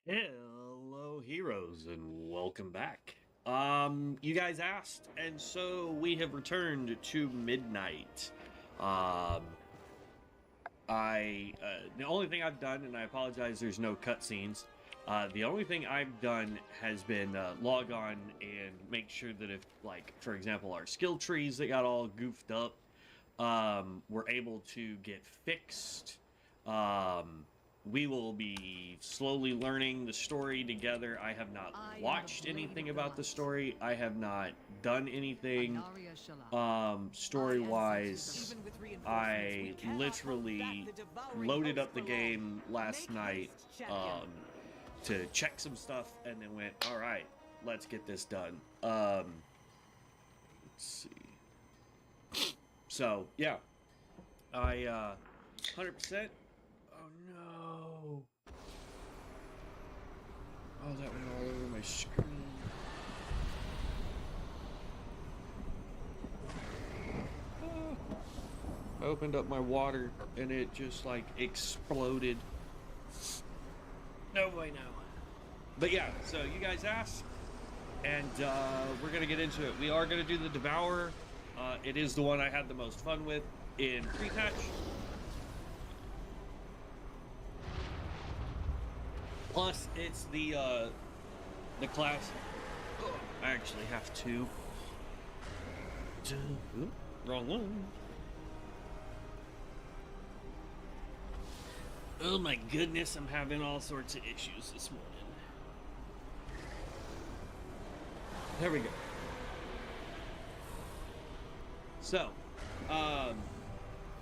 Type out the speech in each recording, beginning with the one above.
Hello, heroes, and welcome back. You guys asked, and so we have returned to midnight. Um, the only thing I've done, and I apologize, there's no cutscenes. The only thing I've done has been log on and make sure that if, like, for example, our skill trees that got all goofed up, were able to get fixed. We will be slowly learning the story together. I have not watched anything about the story. I have not done anything story-wise. I literally loaded up the game last night to check some stuff and then went, all right, let's get this done. Let's see. So, yeah. I 100%. Oh no. Oh, that went all over my screen. I opened up my water and it just like exploded. No way now. But yeah, so you guys asked, and we're gonna get into it. We are gonna do the Devourer. It is the one I had the most fun with in pre-patch. Plus, it's the class. Oh, I actually have to. Ooh, wrong one. Oh my goodness, I'm having all sorts of issues this morning. There we go. So,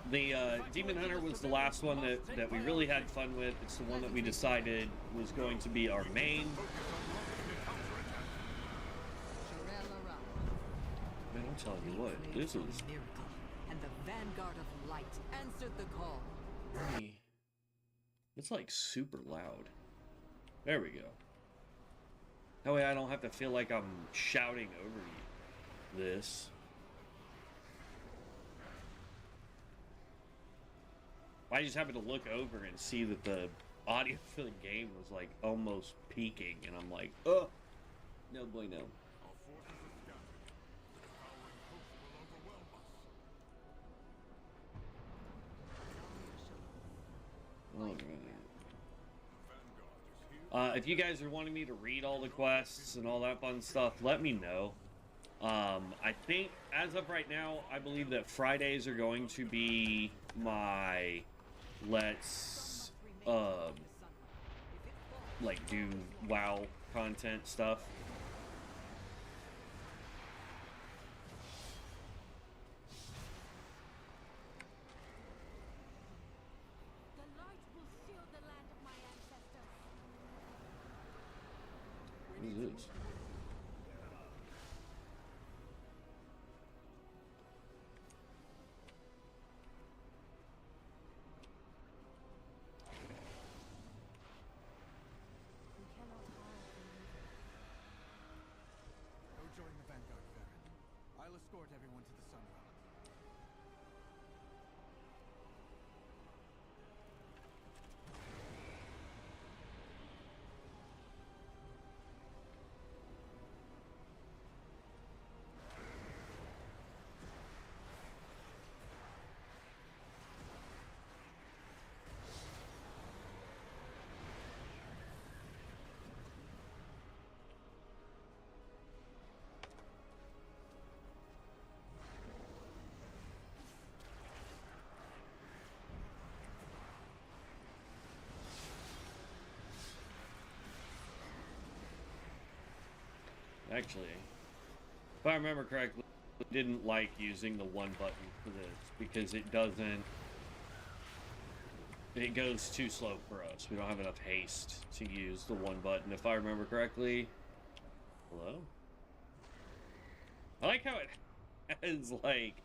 the Demon Hunter was the last one that we really had fun with. It's the one that we decided was going to be our main. Man, I'm telling you what, this is... And the vanguard of light answered the call. It's like super loud. There we go. That way I don't have to feel like I'm shouting over this. I just happened to look over and see that the audio for the game was like almost peaking, and I'm like, oh, no boy, no. If you guys are wanting me to read all the quests and all that fun stuff, let me know. I think, as of right now, I believe that Fridays are going to be my let's, like, do WoW content stuff. What is this? Go join the Vanguard, Farron. I'll escort everyone to the Sunwell. Actually, if I remember correctly, I didn't like using the one button for this because it goes too slow for us. We don't have enough haste to use the one button, if I remember correctly. Hello? I like how it has, like,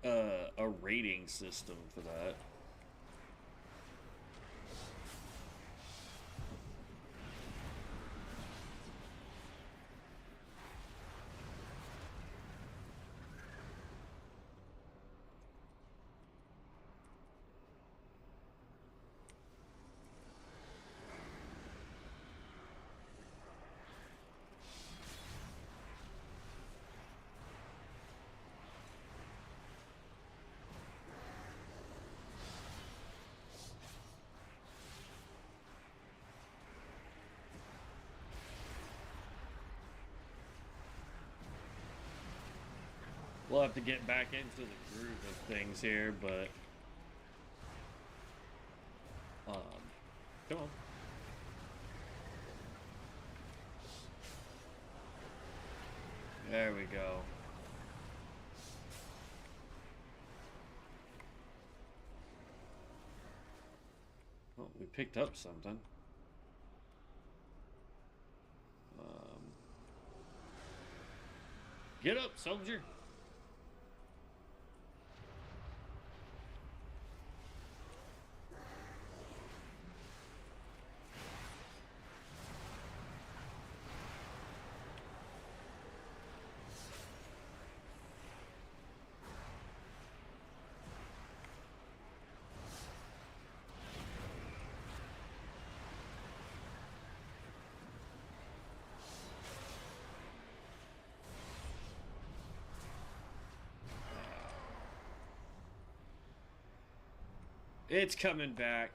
a rating system for that. We'll have to get back into the groove of things here, but come on. There we go. Oh, we picked up something. Get up, soldier. It's coming back.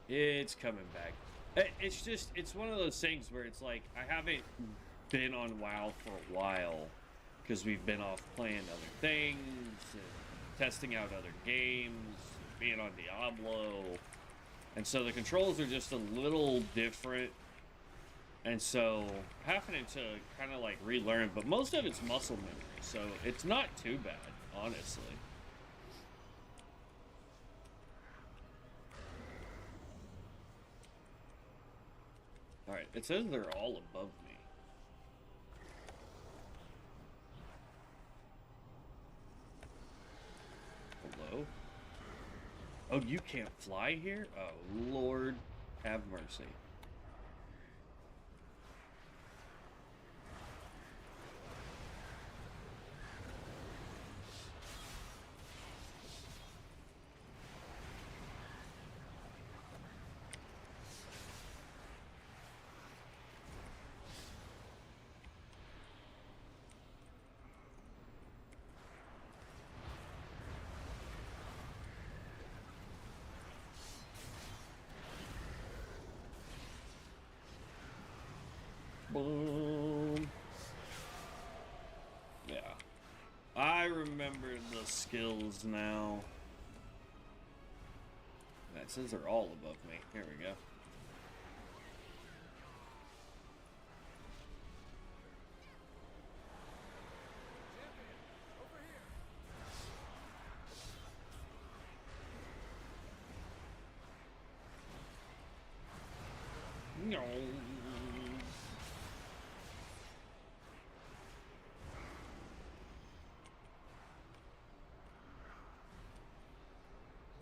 It's coming back. It's just, it's one of those things where it's like, I haven't been on WoW for a while because we've been off playing other things, and testing out other games, being on Diablo. And so the controls are just a little different. And so, having to kind of like relearn, but most of it's muscle memory, so it's not too bad, honestly. Alright, it says they're all above me. Hello? Oh, you can't fly here? Oh, Lord, have mercy. Boom. Yeah. I remember the skills now. That says they're all above me. Here we go. No.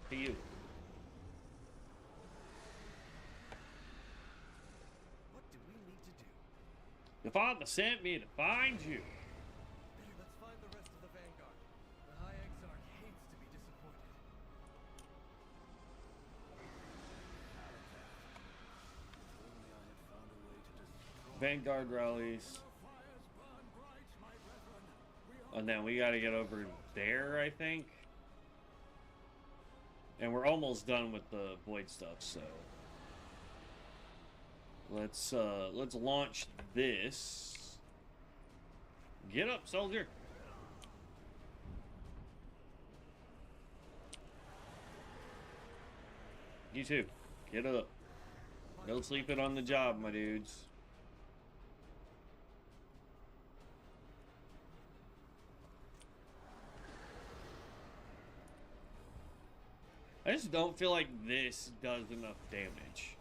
To you. What do we need to do? The father sent me to find you. Let's find the rest of the Vanguard. The High Exarch hates to be disappointed. Only I had found a way to destroy. Vanguard rallies. And then we gotta get over there, I think. And we're almost done with the void stuff, so let's launch this. Get up, soldier. You too. Get up. No sleeping on the job, my dudes. I just don't feel like this does enough damage.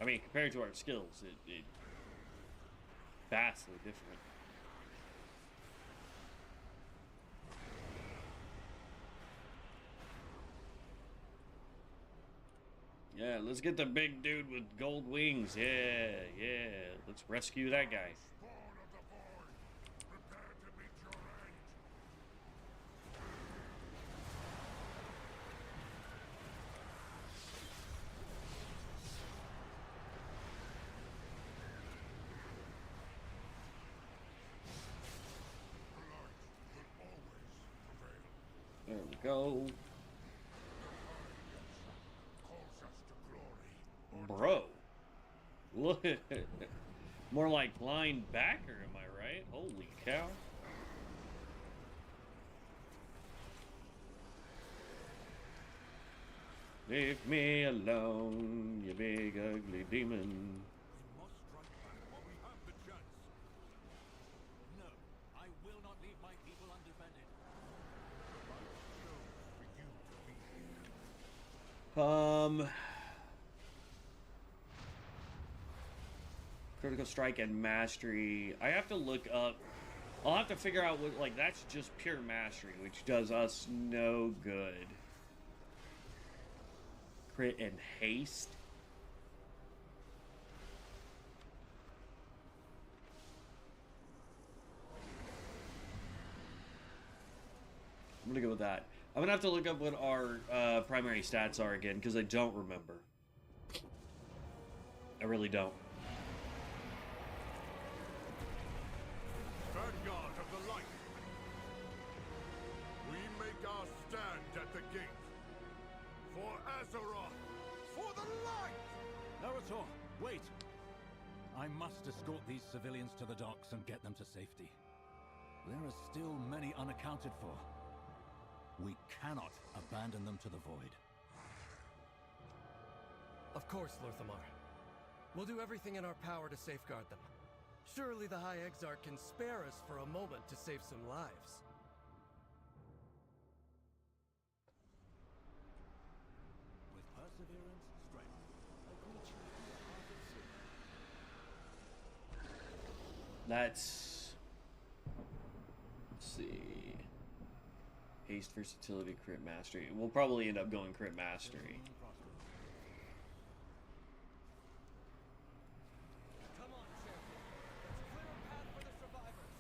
I mean, compared to our skills, it vastly different. Yeah, let's get the big dude with gold wings. Yeah, yeah. Let's rescue that guy. Go. Bro. Look. More like linebacker, am I right? Holy cow. Leave me alone, you big ugly demon. We must strike back while we have the chance. No, I will not leave my people undefended. For you to be here. Critical strike and mastery. I have to look up. I'll have to figure out what, like, that's just pure mastery, which does us no good. Crit and haste. I'm gonna go with that. I'm gonna have to look up what our primary stats are again, because I don't remember. I really don't. Vanguard of the light. We make our stand at the gate. For Azeroth. For the light! Naruto, wait! I must escort these civilians to the docks and get them to safety. There are still many unaccounted for. We cannot abandon them to the void. Of course, Lorthamar. We'll do everything in our power to safeguard them. Surely the High Exarch can spare us for a moment to save some lives. With perseverance, strength, a creature in the heart of sin. That's... Let's see... Haste, versatility, crit mastery. We'll probably end up going crit mastery. Come on, champion. Let's clear a path for the survivors.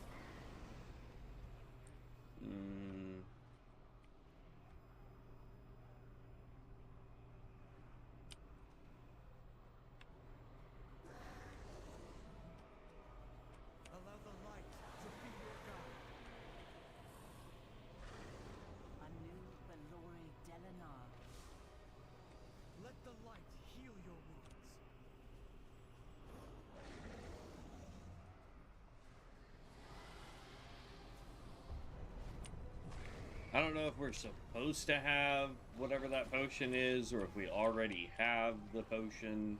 Allow the light to be your guide. Anu Belori Delanar. Let the light heal your wounds. I don't know if we're supposed to have whatever that potion is, or if we already have the potion.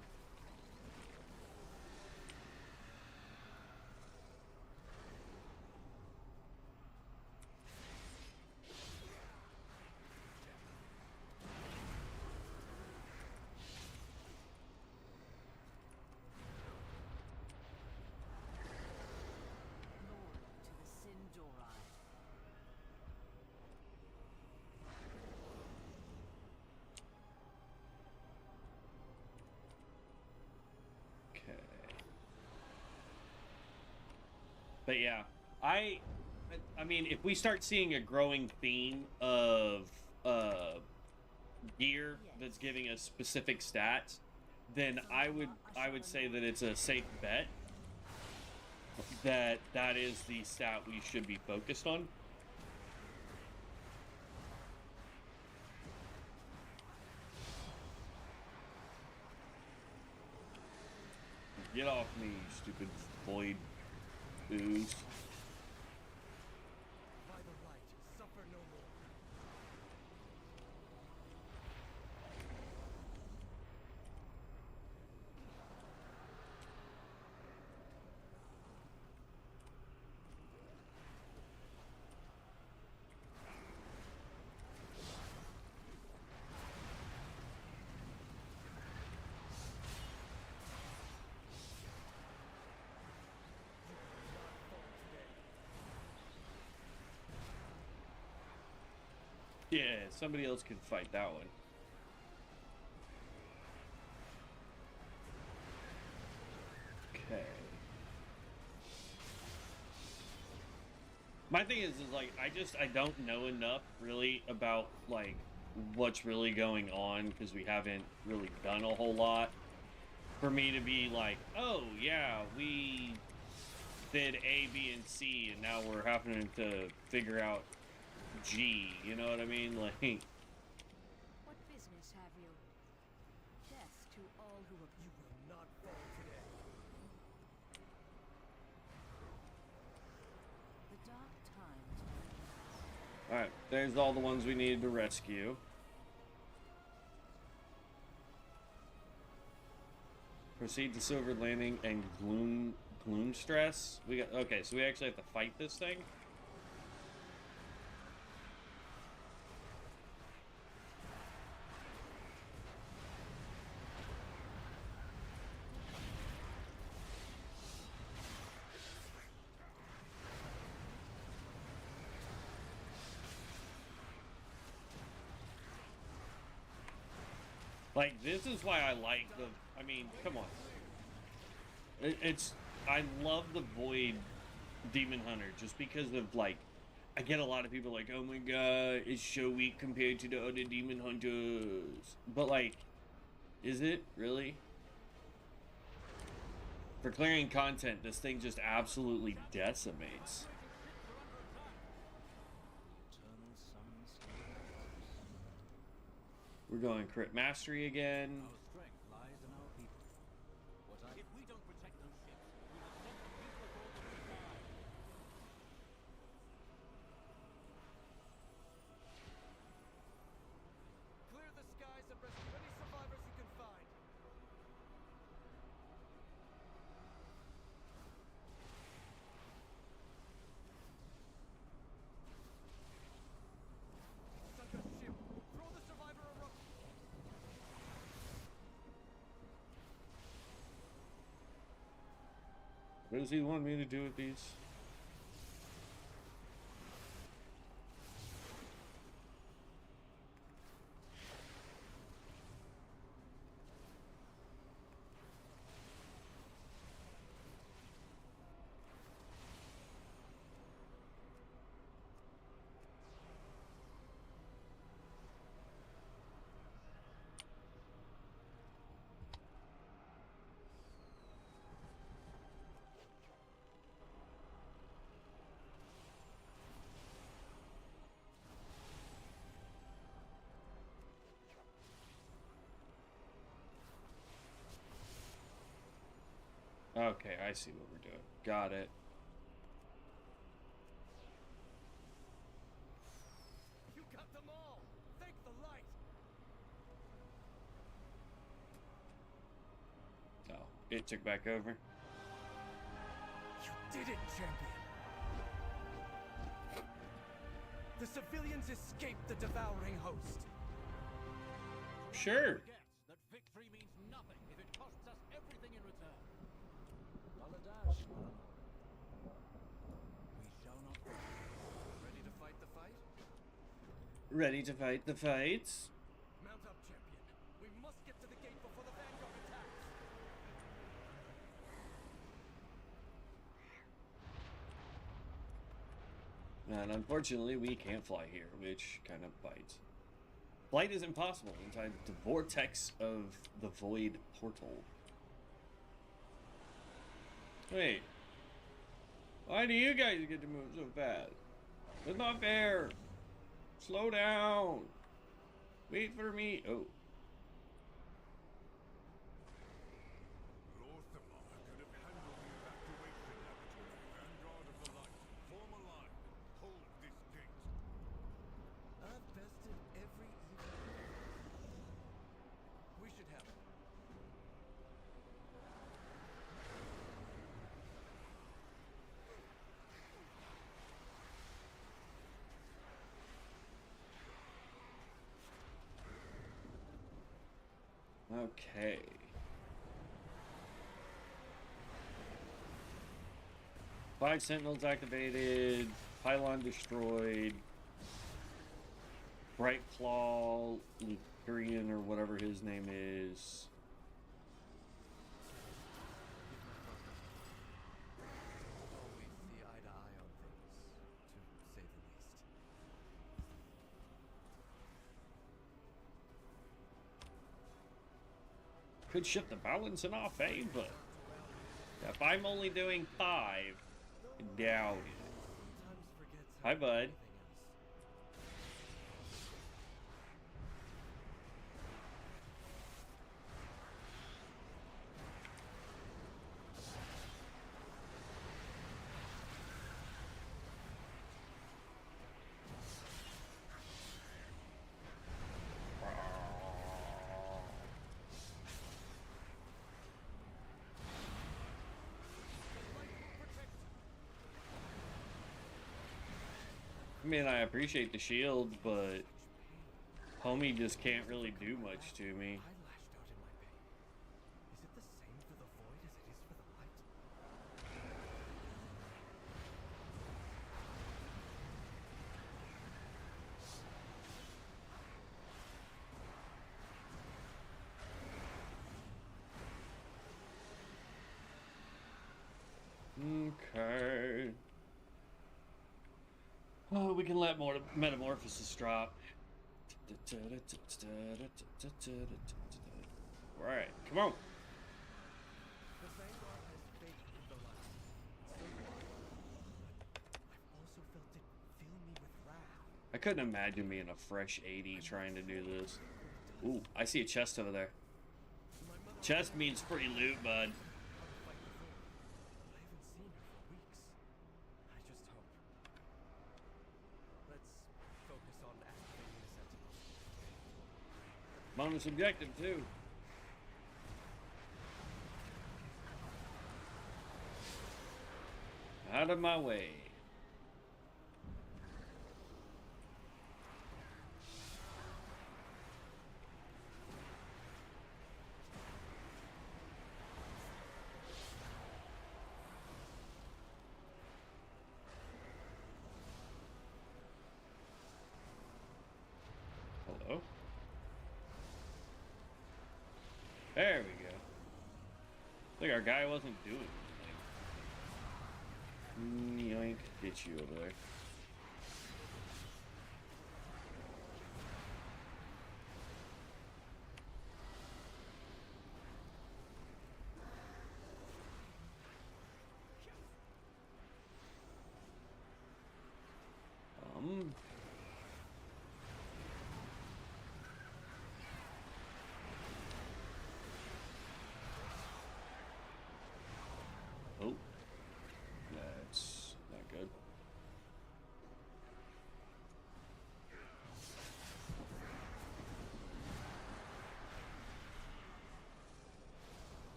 Glory to the Sindori. Okay. But yeah, I mean, if we start seeing a growing theme of gear that's giving us specific stats, then I would say that it's a safe bet that that is the stat we should be focused on. Get off me, you stupid void ooze. By the light, suffer no more. Yeah, somebody else can fight that one. Okay. My thing is like, I don't know enough really about like what's really going on, because we haven't really done a whole lot for me to be like, oh yeah, we did A, B, and C, and now we're having to figure out G, you know what I mean? Like, What business have you? Death to all who have You will not fall today. the dark times. alright, there's all the ones we needed to rescue. Proceed to Silver Landing and Gloom Stress. We got, okay, so we actually have to fight this thing. Like, this is why I like the, I mean, come on. I love the Void Demon Hunter just because of, like, I get a lot of people like, oh my god, it's so weak compared to the other Demon Hunters. But, like, is it really? For clearing content, this thing just absolutely decimates. We're going crit mastery again. Our strength lies in our people. If we don't protect those ships, we will send the people aboard them to die. Clear the skies and rescue any survivors you can find. Sunk a ship. Throw the survivor a rope. What does he want me to do with these? Okay, I see what we're doing. Got it. You got them all. Thank the light. Oh, it took back over. You did it, champion. The civilians escaped the devouring host. Sure. Forget that victory means nothing if it costs us everything in return. Baladash. We shall not fail. Ready to fight the fight? Ready to fight the fights? Mount up, champion. We must get to the gate before the Vanguard attacks. And unfortunately, we can't fly here, which kind of bites. Flight is impossible inside the vortex of the Void Portal. Wait. Why do you guys get to move so fast? It's not fair. Slow down. Wait for me. Oh. Lorthamar could have handled the evacuation laboratory. Vanguard of the Light, form a line. Hold this gate. I've bested every evil. We should have it. Okay. Five sentinels activated. Pylon destroyed. Bright Claw, Lucurian, or whatever his name is. Always see eye to eye on things, to say the least. Could shift the balance in our favor. If I'm only doing 5, doubt it. Sometimes forgets Hi, how bud. everything else. I mean, I appreciate the shield, but homie just can't really do much to me. I lashed out in my pain. Is it the same for the void as it is for the light? Okay. Oh, we can let more metamorphosis drop. Alright, come on. The Vanguard has faith in the light. So do I. But I've also felt it fill me with wrath. I couldn't imagine being a fresh 80 trying to do this. Ooh, I see a chest over there. My mother Chest means free loot, bud. how to fight the void. I haven't seen her for weeks. I just hope. Let's focus on activating the sentinels. Bonus objective, too. Out of my way. Hello? There we go. I think our guy wasn't doing anything. Yoink. Get you over there. Oh. That's not good.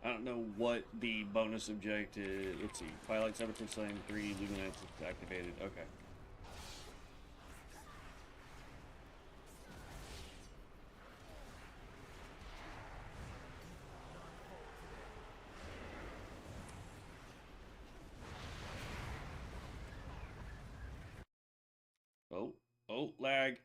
I don't know what the bonus objective. Let's see. Twilight Saboteur Slaying 3 Luminance activated. Okay. Oh, oh, lag.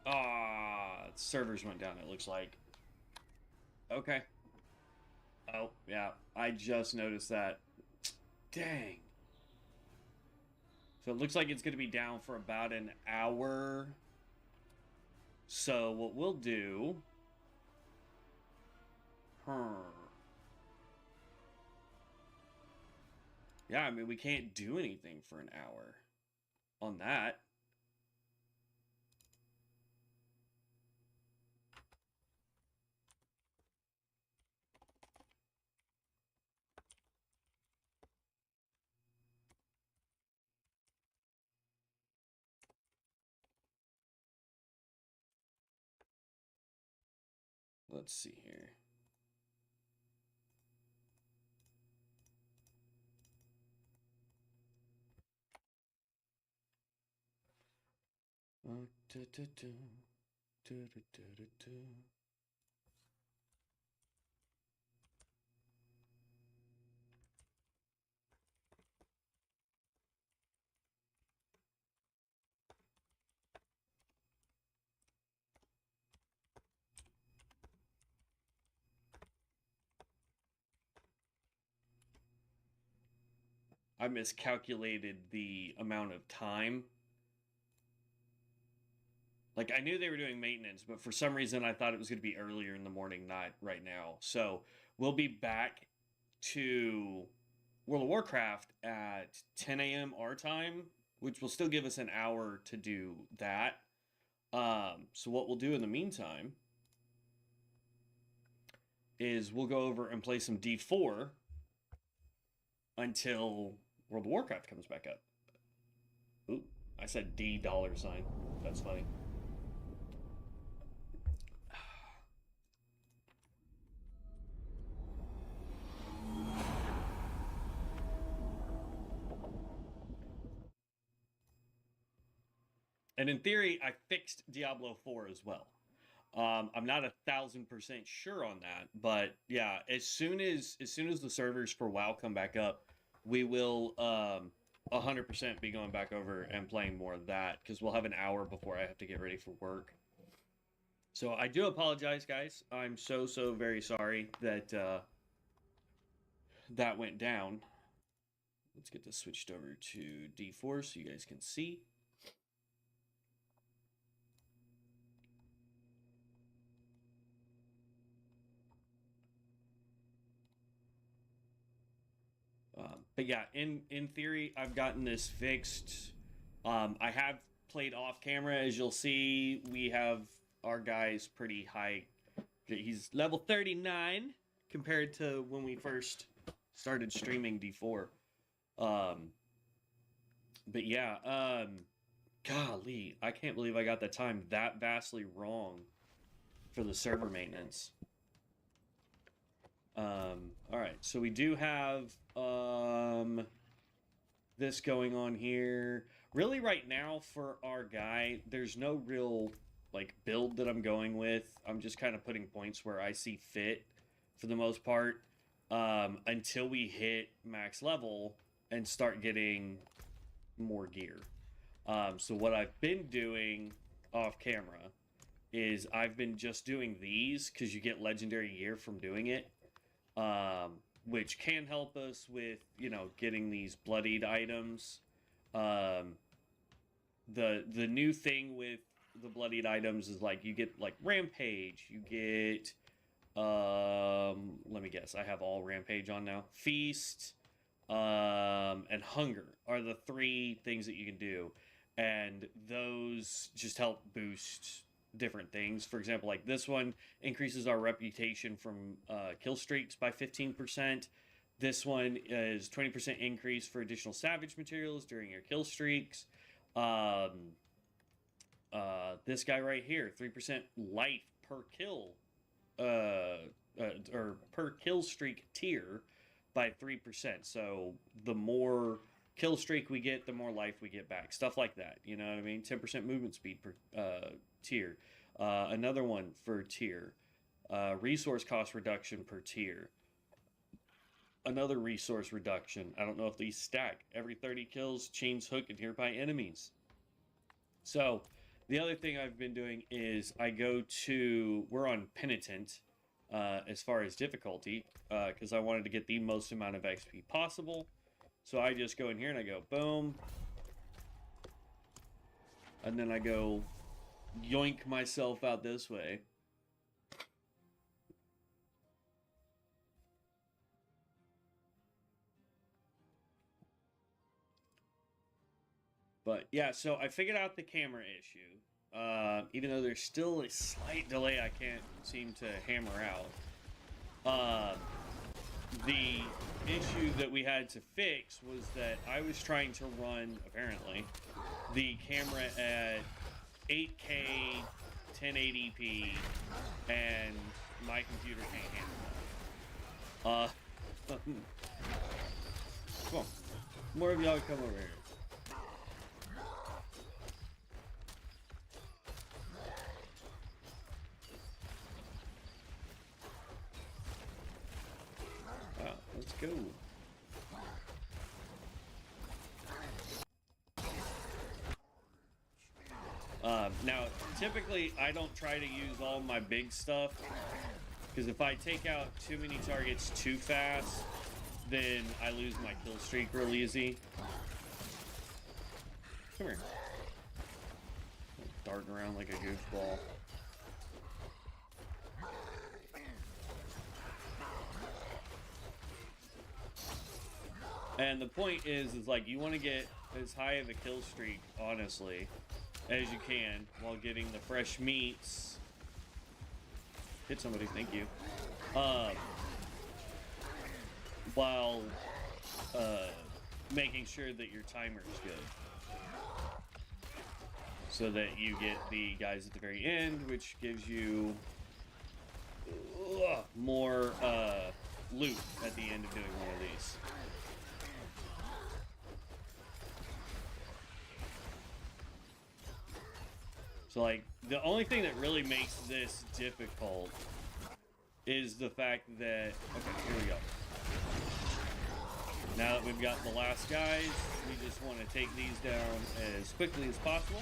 Ah, servers went down, it looks like. Okay. Oh, yeah, I just noticed that. Dang. So it looks like it's going to be down for about an hour. So what we'll do... Yeah, I mean, we can't do anything for an hour on that. Let's see here. I miscalculated the amount of time. Like, I knew they were doing maintenance, but for some reason I thought it was going to be earlier in the morning, not right now. So we'll be back to World of Warcraft at 10 a.m. our time, which will still give us an hour to do that. So what we'll do in the meantime is we'll go over and play some D4 until World of Warcraft comes back up. I said $D. That's funny. And in theory, I fixed Diablo 4 as well. I'm not 1,000% sure on that, but yeah, as soon as the servers for WoW come back up, we will 100% be going back over and playing more of that, because we'll have an hour before I have to get ready for work. So I do apologize, guys. I'm so very sorry that that went down. Let's get this switched over to D4 so you guys can see. But yeah, in theory, I've gotten this fixed. I have played off camera. As you'll see, we have our guy's pretty high. He's level 39 compared to when we first started streaming D4. But yeah, golly, I can't believe I got the time that vastly wrong for the server maintenance. All right, so we do have this going on here. Really, right now for our guy, there's no real like build that I'm going with. I'm just kind of putting points where I see fit for the most part, until we hit max level and start getting more gear. So what I've been doing off camera is I've been just doing these because you get legendary gear from doing it. Which can help us with, you know, getting these bloodied items. The new thing with the bloodied items is like you get like rampage, you get let me guess, I have all rampage on now. Feast, and hunger are the 3 things that you can do, and those just help boost different things. For example, like this one increases our reputation from kill streaks by 15%. This one is 20% increase for additional savage materials during your kill streaks. This guy right here, 3% life per kill, or per kill streak tier by 3%. So the more kill streak we get, the more life we get back. Stuff like that, you know what I mean? 10% movement speed per tier. Another one for tier. Resource cost reduction per tier. Another resource reduction. I don't know if these stack. Every 30 kills, chains hook and nearby enemies. So the other thing I've been doing is I go to, we're on Penitent as far as difficulty, because I wanted to get the most amount of XP possible. So I just go in here and I go boom, and then I go yoink myself out this way. But yeah, so I figured out the camera issue. Even though there's still a slight delay I can't seem to hammer out. The issue that we had to fix was that I was trying to run, apparently, the camera at 8K, 1080p, and my computer can't handle that. Come on. More of y'all come over here. Let's go. Now, typically, I don't try to use all my big stuff, because if I take out too many targets too fast, then I lose my kill streak real easy. Come here. Darting around like a goofball. And the point is like, you want to get as high of a kill streak, honestly, as you can, while getting the fresh meats. Hit somebody, thank you. While making sure that your timer is good. so that you get the guys at the very end, which gives you more loot at the end of doing one of these. So, like, the only thing that really makes this difficult is the fact that... Okay, here we go. Now that we've got the last guys, we just want to take these down as quickly as possible.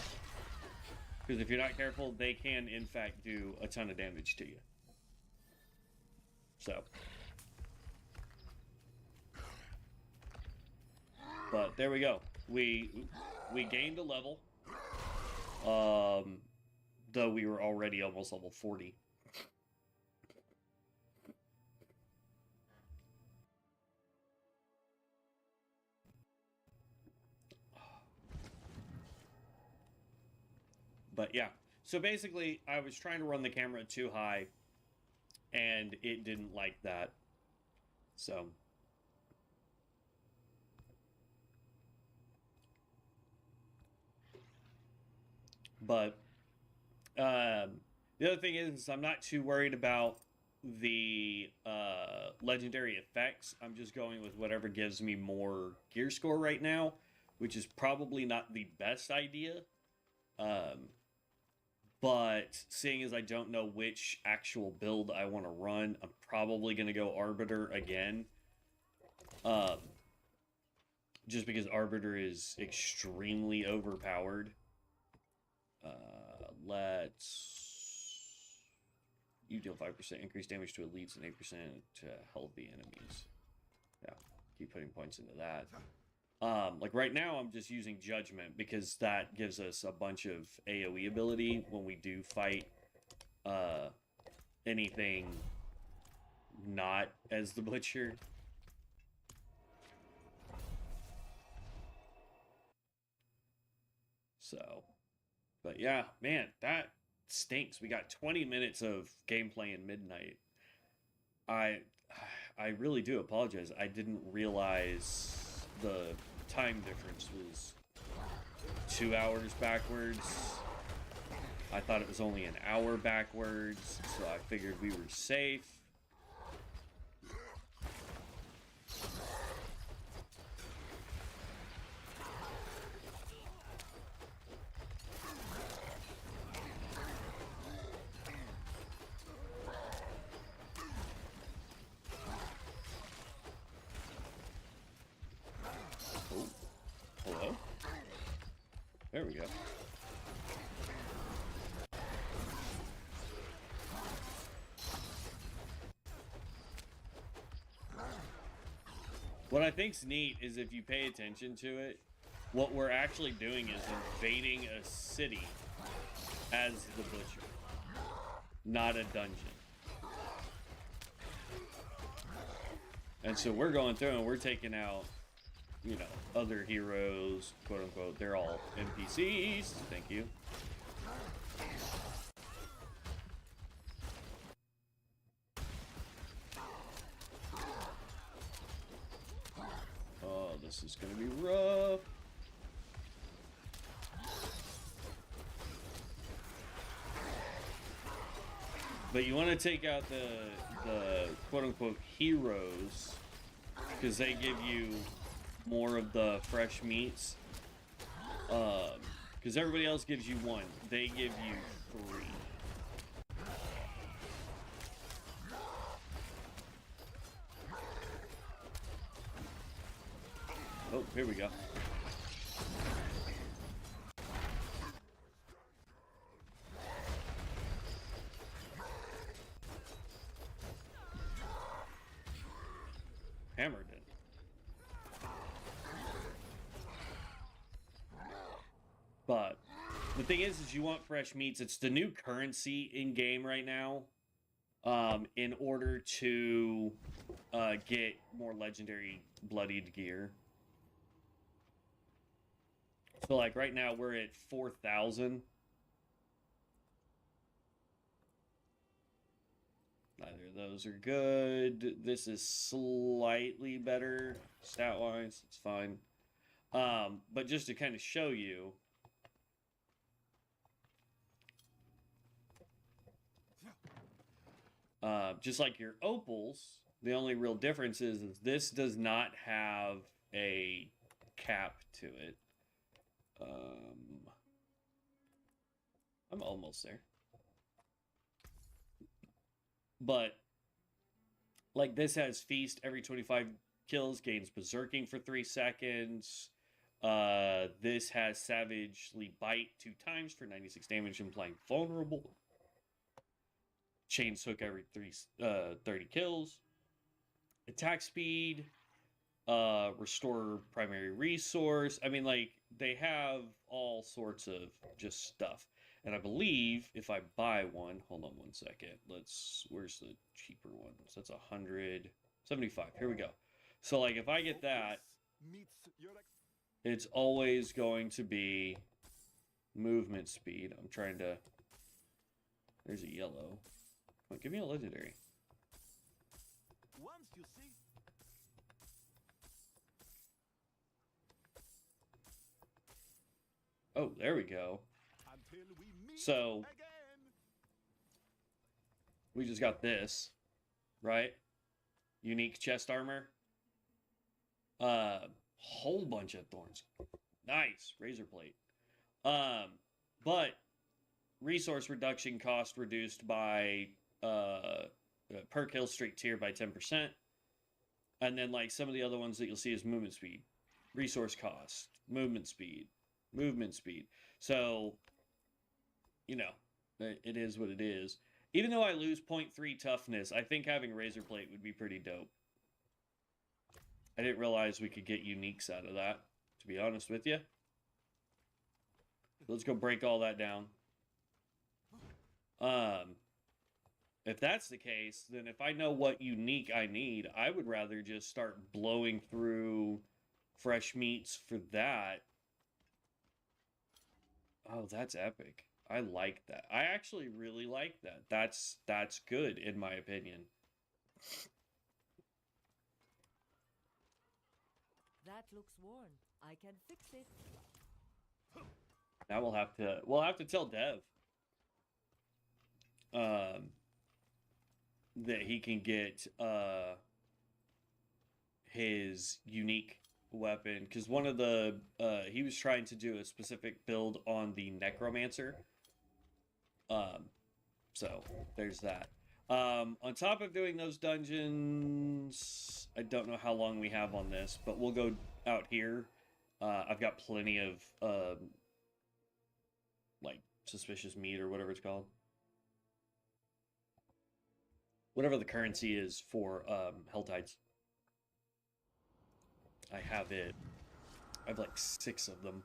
Because if you're not careful, they can, in fact, do a ton of damage to you. So. But there we go. We gained a level. Though we were already almost level 40. But yeah, so basically I was trying to run the camera too high and it didn't like that. So but the other thing is I'm not too worried about the legendary effects. I'm just going with whatever gives me more gear score right now, which is probably not the best idea. But seeing as I don't know which actual build I want to run, I'm probably going to go Arbiter again. Just because Arbiter is extremely overpowered. You deal 5% increased damage to elites and 8% to healthy enemies. Yeah, keep putting points into that. Like right now I'm just using Judgment because that gives us a bunch of AoE ability when we do fight anything not as the Butcher. So, but yeah, man, that stinks. We got 20 minutes of gameplay in Midnight. I really do apologize. I didn't realize the time difference was 2 hours backwards. I thought it was only an hour backwards, so I figured we were safe. There we go. What I think's neat is if you pay attention to it, what we're actually doing is invading a city as the Butcher, not a dungeon. And so we're going through and we're taking out, you know, other heroes, quote unquote. They're all NPCs. Thank you. Oh, this is gonna be rough. But you want to take out the quote unquote heroes because they give you more of the fresh meats. Because everybody else gives you 1. They give you 3. Oh, here we go. Hammered it. But the thing is you want fresh meats. It's the new currency in game right now. In order to get more legendary bloodied gear. So like right now we're at 4,000. Neither of those are good. This is slightly better stat-wise. It's fine. But just to kind of show you, Just like your opals, the only real difference is this does not have a cap to it. I'm almost there. But like this has feast every 25 kills, gains berserking for 3 seconds. This has savagely bite 2 times for 96 damage, implying vulnerable. Chains hook every 30 kills. Attack speed, restore primary resource. I mean, like, they have all sorts of just stuff. And I believe if I buy one, hold on one second. Where's the cheaper one? So that's 175. Here we go. So, like, if I get that, it's always going to be movement speed. I'm trying to... There's a yellow. Come on, give me a legendary. Once you see. Oh, there we go. Until we meet So, again. we just got this, right? Unique chest armor. Whole bunch of thorns. Nice. Razor plate. But resource reduction cost reduced by per kill streak tier by 10%. And then like some of the other ones that you'll see is movement speed, resource cost, movement speed. So, you know, it is what it is. Even though I lose 0.3 toughness, I think having razor plate would be pretty dope. I didn't realize we could get uniques out of that, to be honest with you. Let's go break all that down. If that's the case, then if I know what unique I need, I would rather just start blowing through fresh meats for that. Oh, that's epic. I like that. I actually really like that. That's good, in my opinion. That looks worn. I can fix it. Now we'll have to tell Dev that he can get his unique weapon, because one of the he was trying to do a specific build on the necromancer. So there's that. On top of doing those dungeons, I don't know how long we have on this, but we'll go out here. I've got plenty of like suspicious meat or whatever it's called. Whatever the currency is for Hell Tides. I have it. I have like 6 of them.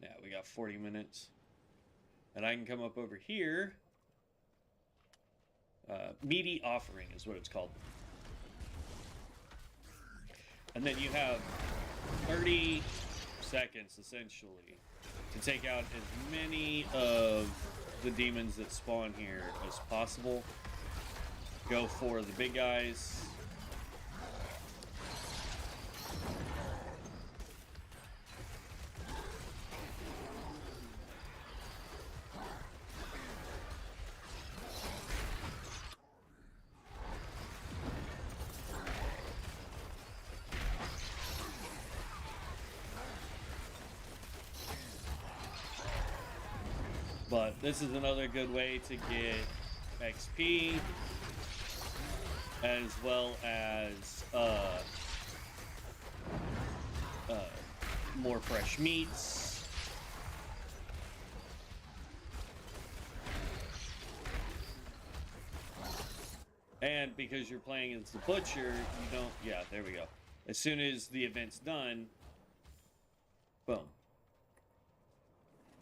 Yeah, we got 40 minutes. And I can come up over here. Meaty Offering is what it's called. And then you have 30 seconds, essentially, to take out as many of the demons that spawn here as possible. Go for the big guys. But this is another good way to get XP, as well as more fresh meats. And because you're playing as the butcher, you don't... Yeah, there we go. As soon as the event's done, boom.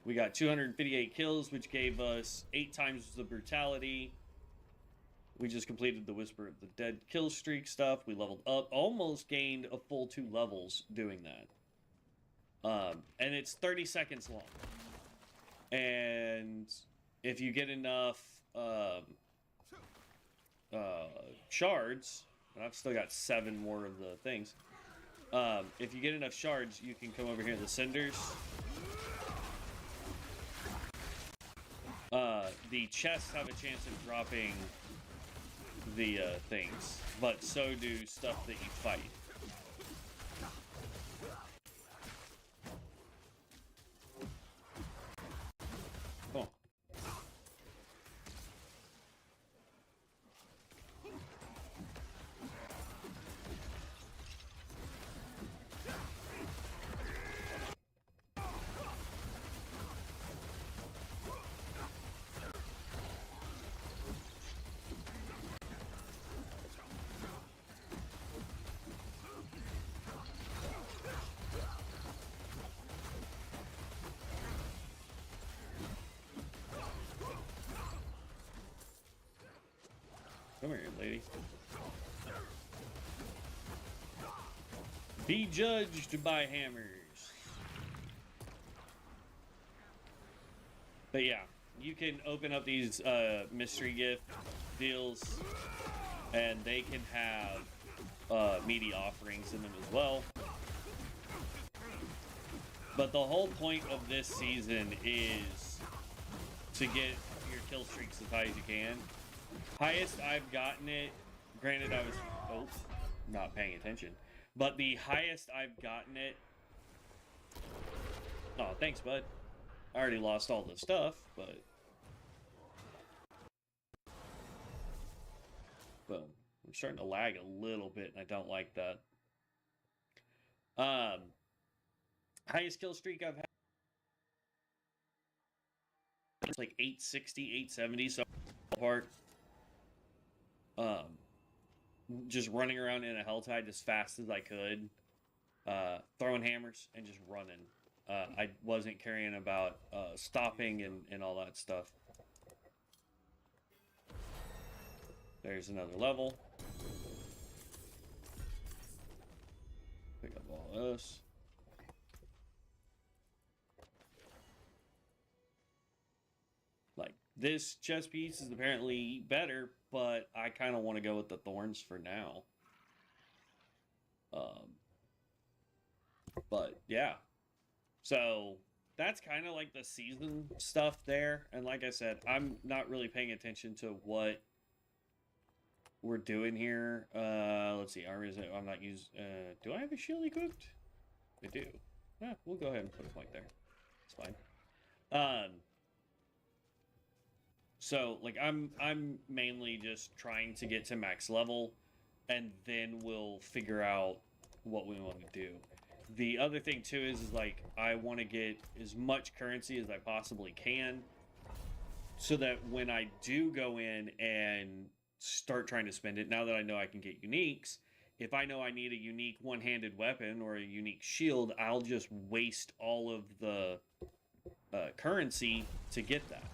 We got 258 kills, which gave us 8 times the brutality. We just completed the Whisper of the Dead kill streak stuff. We leveled up, almost gained a full 2 levels doing that. And it's 30 seconds long. And if you get enough shards, and I've still got 7 more of the things. If you get enough shards, you can come over here to the cinders. The chests have a chance of dropping the things, but so do stuff that you fight. Oh. Come here, lady. Be judged by hammers. But yeah, you can open up these mystery gift deals, and they can have meaty offerings in them as well. But the whole point of this season is to get your kill streaks as high as you can. Highest I've gotten it, granted I was not paying attention, but the highest I've gotten it, oh thanks bud, I already lost all the stuff, but boom, I'm starting to lag a little bit and I don't like that. Highest kill streak I've had, it's like 860, 870, so apart. Just running around in a Helltide as fast as I could, throwing hammers and just running. I wasn't caring about stopping and all that stuff. There's another level. Pick up all this. Like, this chest piece is apparently better, but I kind of want to go with the thorns for now. But yeah. So, that's kind of like the season stuff there. And like I said, I'm not really paying attention to what we're doing here. Let's see. I'm not using... do I have a shield equipped? I do. Yeah, we'll go ahead and put a point there. It's fine. So, like, I'm mainly just trying to get to max level, and then we'll figure out what we want to do. The other thing, too, is like, I want to get as much currency as I possibly can, so that when I do go in and start trying to spend it, now that I know I can get uniques, if I know I need a unique one-handed weapon or a unique shield, I'll just waste all of the currency to get that.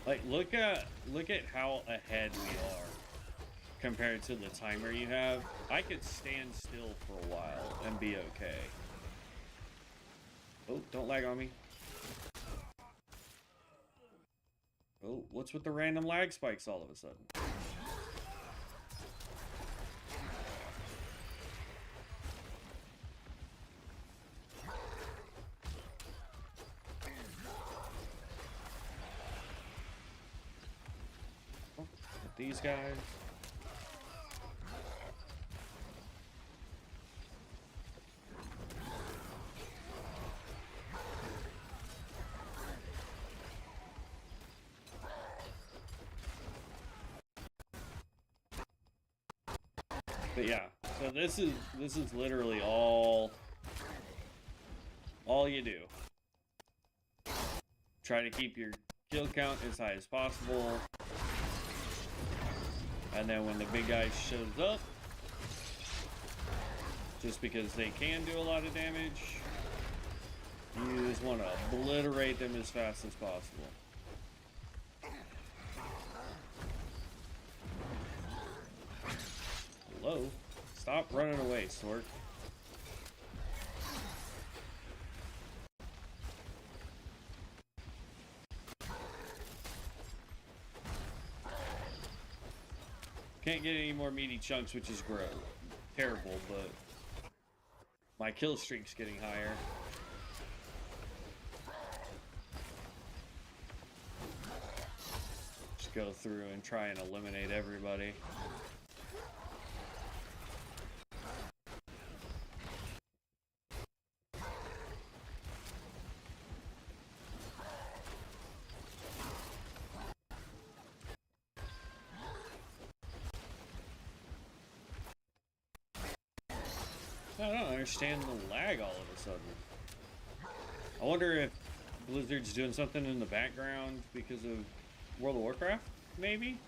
Like, look at how ahead we are compared to the timer you have. I could stand still for a while and be okay. Oh, don't lag on me. Oh, what's with the random lag spikes all of a sudden? These guys. But yeah, so this is literally all you do. Try to keep your kill count as high as possible. And then when the big guy shows up, just because they can do a lot of damage, you just want to obliterate them as fast as possible. Hello? Stop running away, Sork. Can't get any more meaty chunks, which is gross. Terrible, but my kill streak's getting higher. Just go through and try and eliminate everybody. I don't understand the lag all of a sudden. I wonder if Blizzard's doing something in the background because of World of Warcraft, maybe?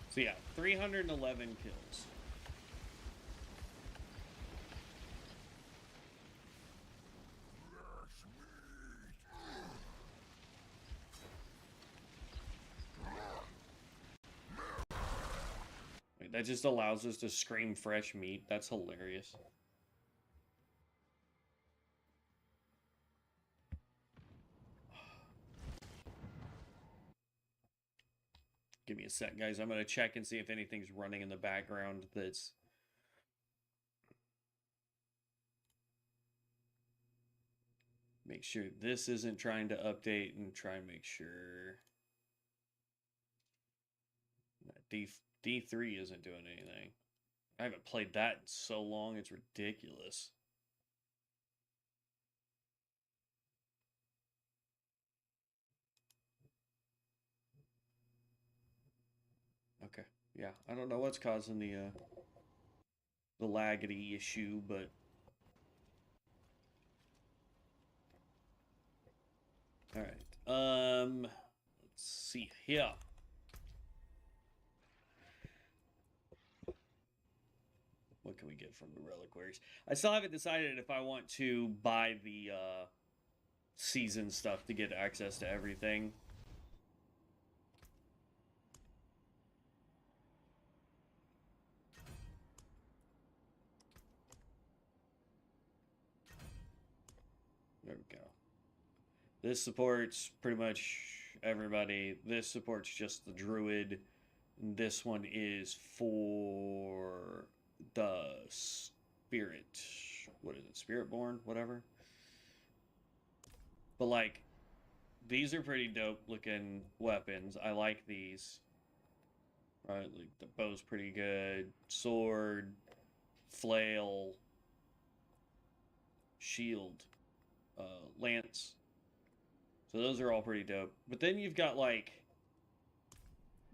So yeah, 311 kills. That just allows us to scream fresh meat. That's hilarious. Give me a sec, guys. I'm going to check and see if anything's running in the background that's... Make sure this isn't trying to update and try and make sure... D3 isn't doing anything. I haven't played that in so long, it's ridiculous. Okay, yeah, I don't know what's causing the laggity issue, but all right. Let's see here. What can we get from the reliquaries? I still haven't decided if I want to buy the season stuff to get access to everything. There we go. This supports pretty much everybody. This supports just the druid. This one is for the spirit. What is it? Spiritborn? Whatever. But like, these are pretty dope looking weapons. I like these. Right, like the bow's pretty good. Sword, flail, shield, lance. So those are all pretty dope. But then you've got like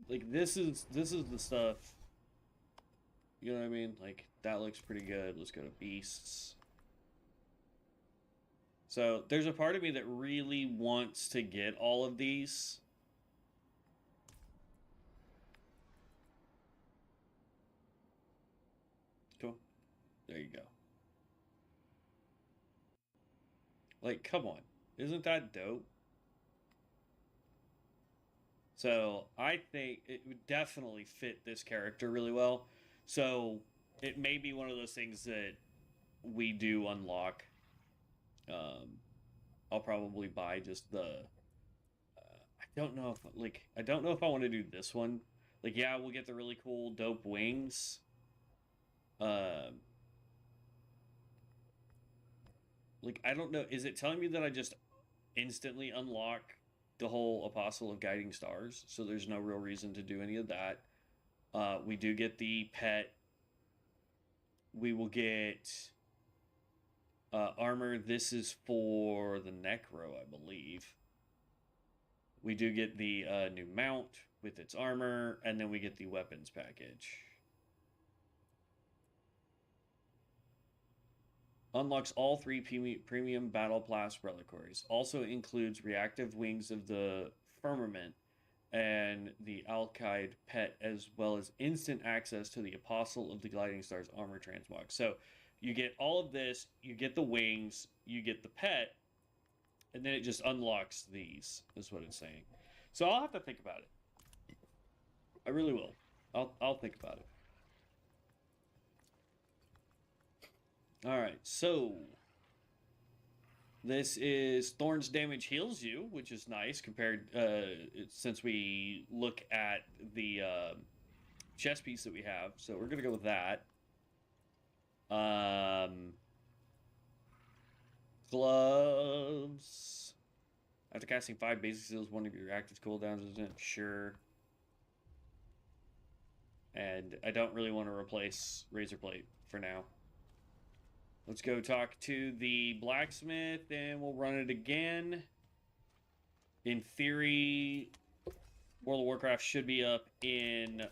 this is the stuff. You know what I mean? Like that looks pretty good. Let's go to beasts. So there's a part of me that really wants to get all of these. Cool. There you go. Like, come on. Isn't that dope? So I think it would definitely fit this character really well. So it may be one of those things that we do unlock. I'll probably buy just the... I don't know if I want to do this one. Like, yeah, we'll get the really cool, dope wings. Like, I don't know. Is it telling me that I just instantly unlock the whole Apostle of Guiding Stars? So there's no real reason to do any of that. We do get the pet. We will get armor. This is for the Necro, I believe. We do get the new mount with its armor, and then we get the weapons package. Unlocks all 3 premium battle pass reliquaries. Also includes reactive wings of the firmament and the Alkide pet, as well as instant access to the Apostle of the Gliding Stars armor transmog. So you get all of this, you get the wings, you get the pet, and then it just unlocks these, is what it's saying. So I'll have to think about it. I really will. I'll think about it. All right, so this is Thorn's damage heals you, which is nice compared since we look at the chest piece that we have. So we're gonna go with that. Gloves. After casting 5 basic skills, one of your active cooldowns isn't sure. And I don't really want to replace Razor Plate for now. Let's go talk to the blacksmith and we'll run it again. In theory, World of Warcraft should be up in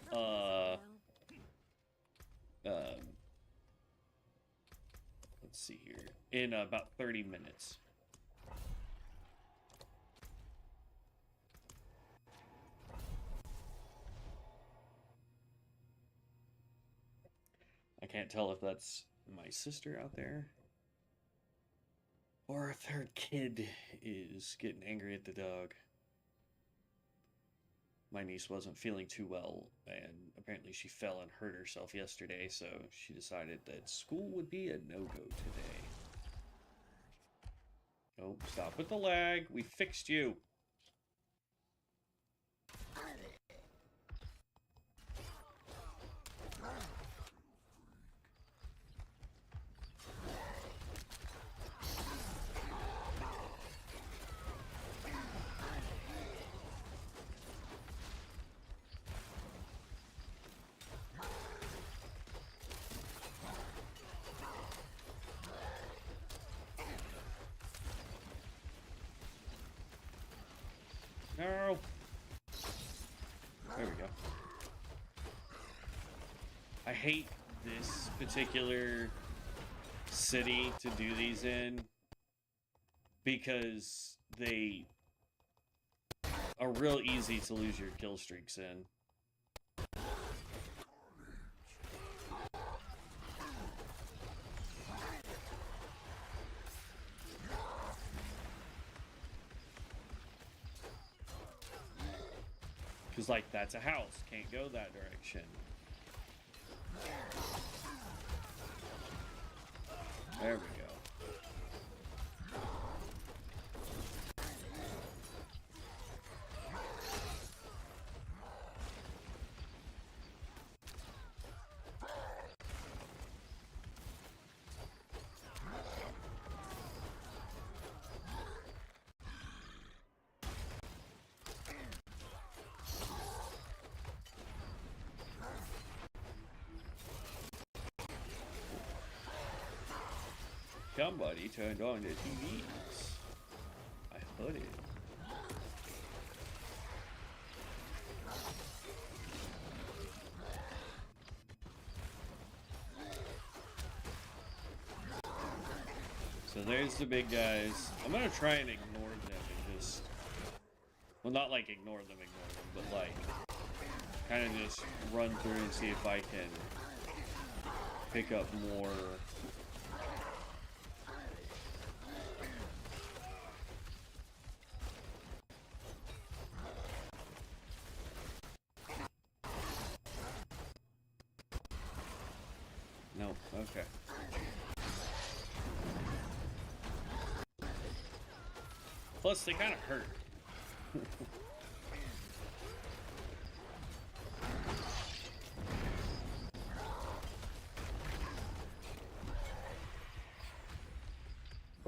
let's see here, in about 30 minutes. I can't tell if that's my sister out there or if her kid is getting angry at the dog. My niece wasn't feeling too well, and apparently she fell and hurt herself yesterday, so she decided that school would be a no-go today. Oh, stop with the lag. We fixed you. No. There we go. I hate this particular city to do these in because they are real easy to lose your kill streaks in. Because, like, that's a house. Can't go that direction. There we go. Somebody turned on the TVs. I heard it. So there's the big guys. I'm gonna try and ignore them and just... Well, not like ignore them, but like... kind of just run through and see if I can pick up more... No, okay. Plus, they kind of hurt.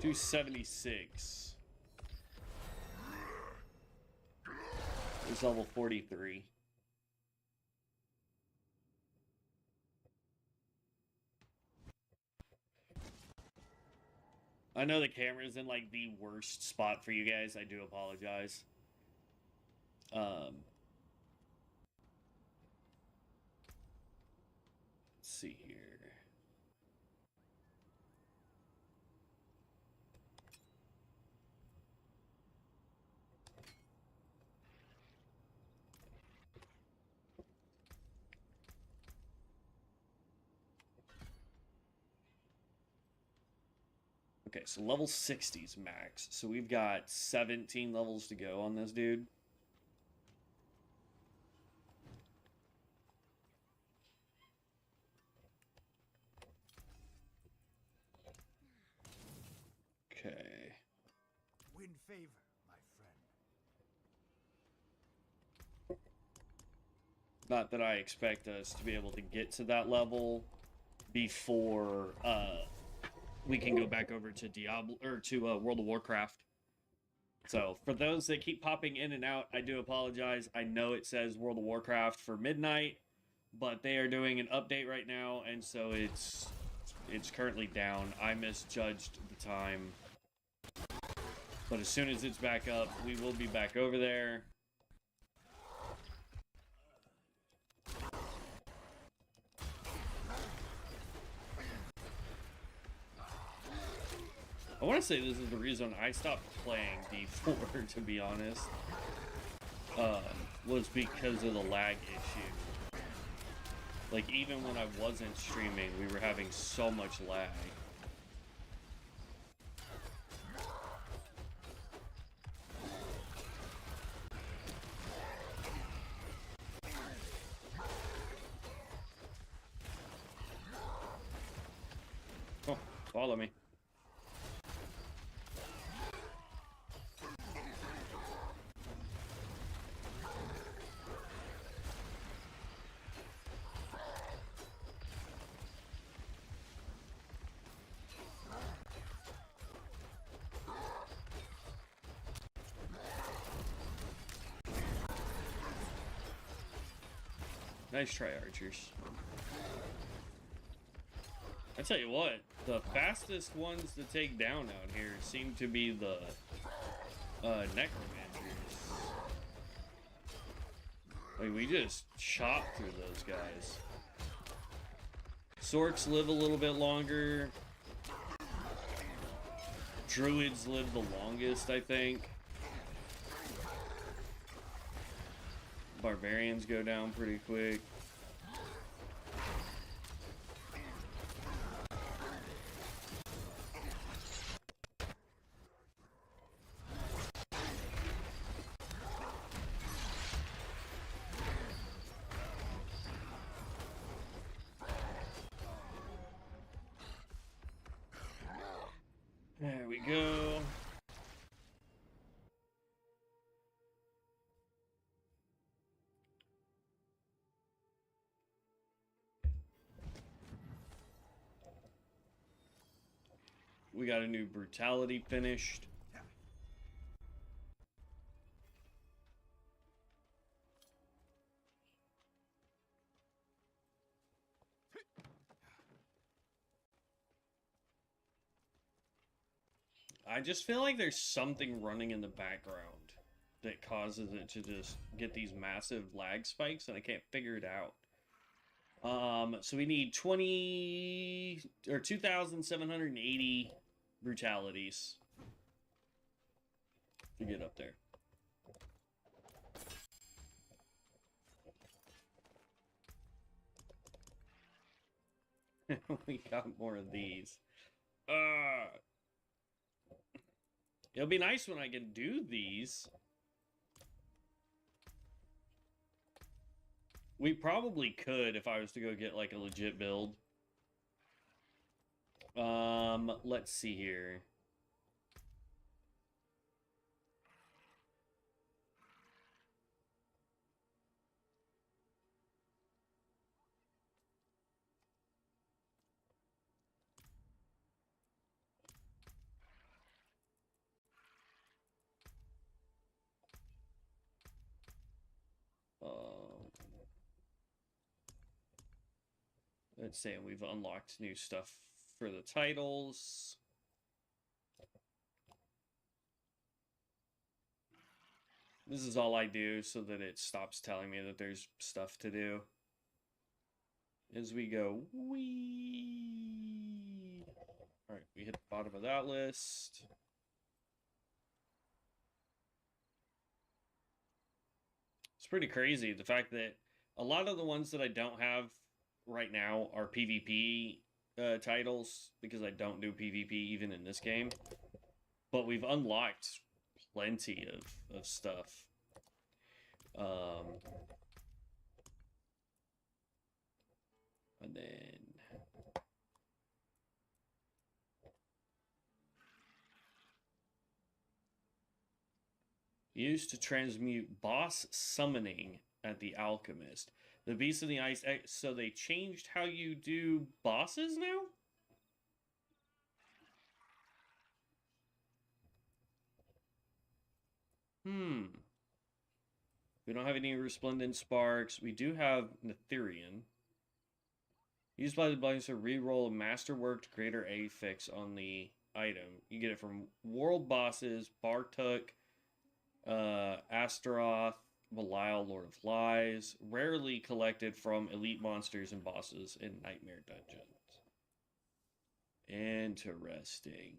$276. It's level 43. I know the camera's in like the worst spot for you guys. I do apologize. Let's see here. Okay, so level 60's max. So we've got 17 levels to go on this dude. Okay. Win favor, my friend. Not that I expect us to be able to get to that level before we can go back over to Diablo or to World of Warcraft. So for those that keep popping in and out, I do apologize. I know it says World of Warcraft for midnight, but they are doing an update right now, and so it's currently down. I misjudged the time. But as soon as it's back up, we will be back over there. I want to say this is the reason I stopped playing D4, to be honest. Was because of the lag issue. Like, even when I wasn't streaming, we were having so much lag. Oh, follow me. Nice try, archers. I tell you what, the fastest ones to take down out here seem to be the necromancers. Like, we just chop through those guys. Sorks live a little bit longer. Druids live the longest, I think. Barbarians go down pretty quick. There we go. We got a new brutality finished. I just feel like there's something running in the background that causes it to just get these massive lag spikes, and I can't figure it out. So we need 2,780 brutalities to get up there. We got more of these. It'll be nice when I can do these. We probably could if I was to go get like a legit build. Let's see here. Let's say we've unlocked new stuff for the titles. This is all I do so that it stops telling me that there's stuff to do. As we go, wee. All right, we hit the bottom of that list. It's pretty crazy, the fact that a lot of the ones that I don't have right now are PvP titles because I don't do PvP even in this game. But we've unlocked plenty of stuff. And then used to transmute boss summoning at the Alchemist. The Beast of the Ice. So they changed how you do bosses now? We don't have any Resplendent Sparks. We do have Netherian. Used by the Blaze to reroll a Masterworked Greater A fix on the item. You get it from World Bosses, Bartuk, Astaroth, Belial, Lord of Lies. Rarely collected from elite monsters and bosses in Nightmare Dungeons. Interesting.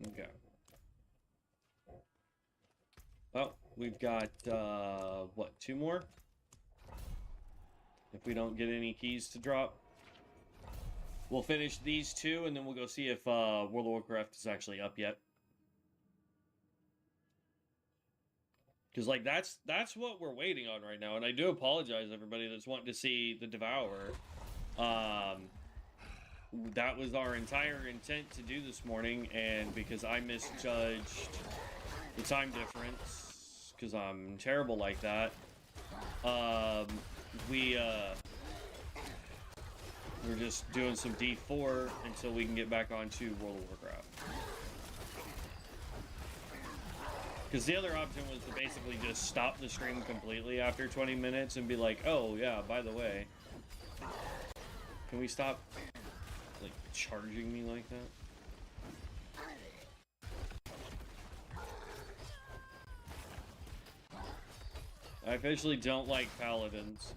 Okay. Well, we've got, what, 2 more? If we don't get any keys to drop. We'll finish these 2, and then we'll go see if, World of Warcraft is actually up yet. Because, like, that's what we're waiting on right now, and I do apologize, everybody that's wanting to see the Devourer. That was our entire intent to do this morning, and because I misjudged the time difference, because I'm terrible like that, we're just doing some D4 until we can get back onto World of Warcraft. Because the other option was to basically just stop the stream completely after 20 minutes and be like, oh yeah, by the way, can we stop like charging me like that? I officially don't like paladins.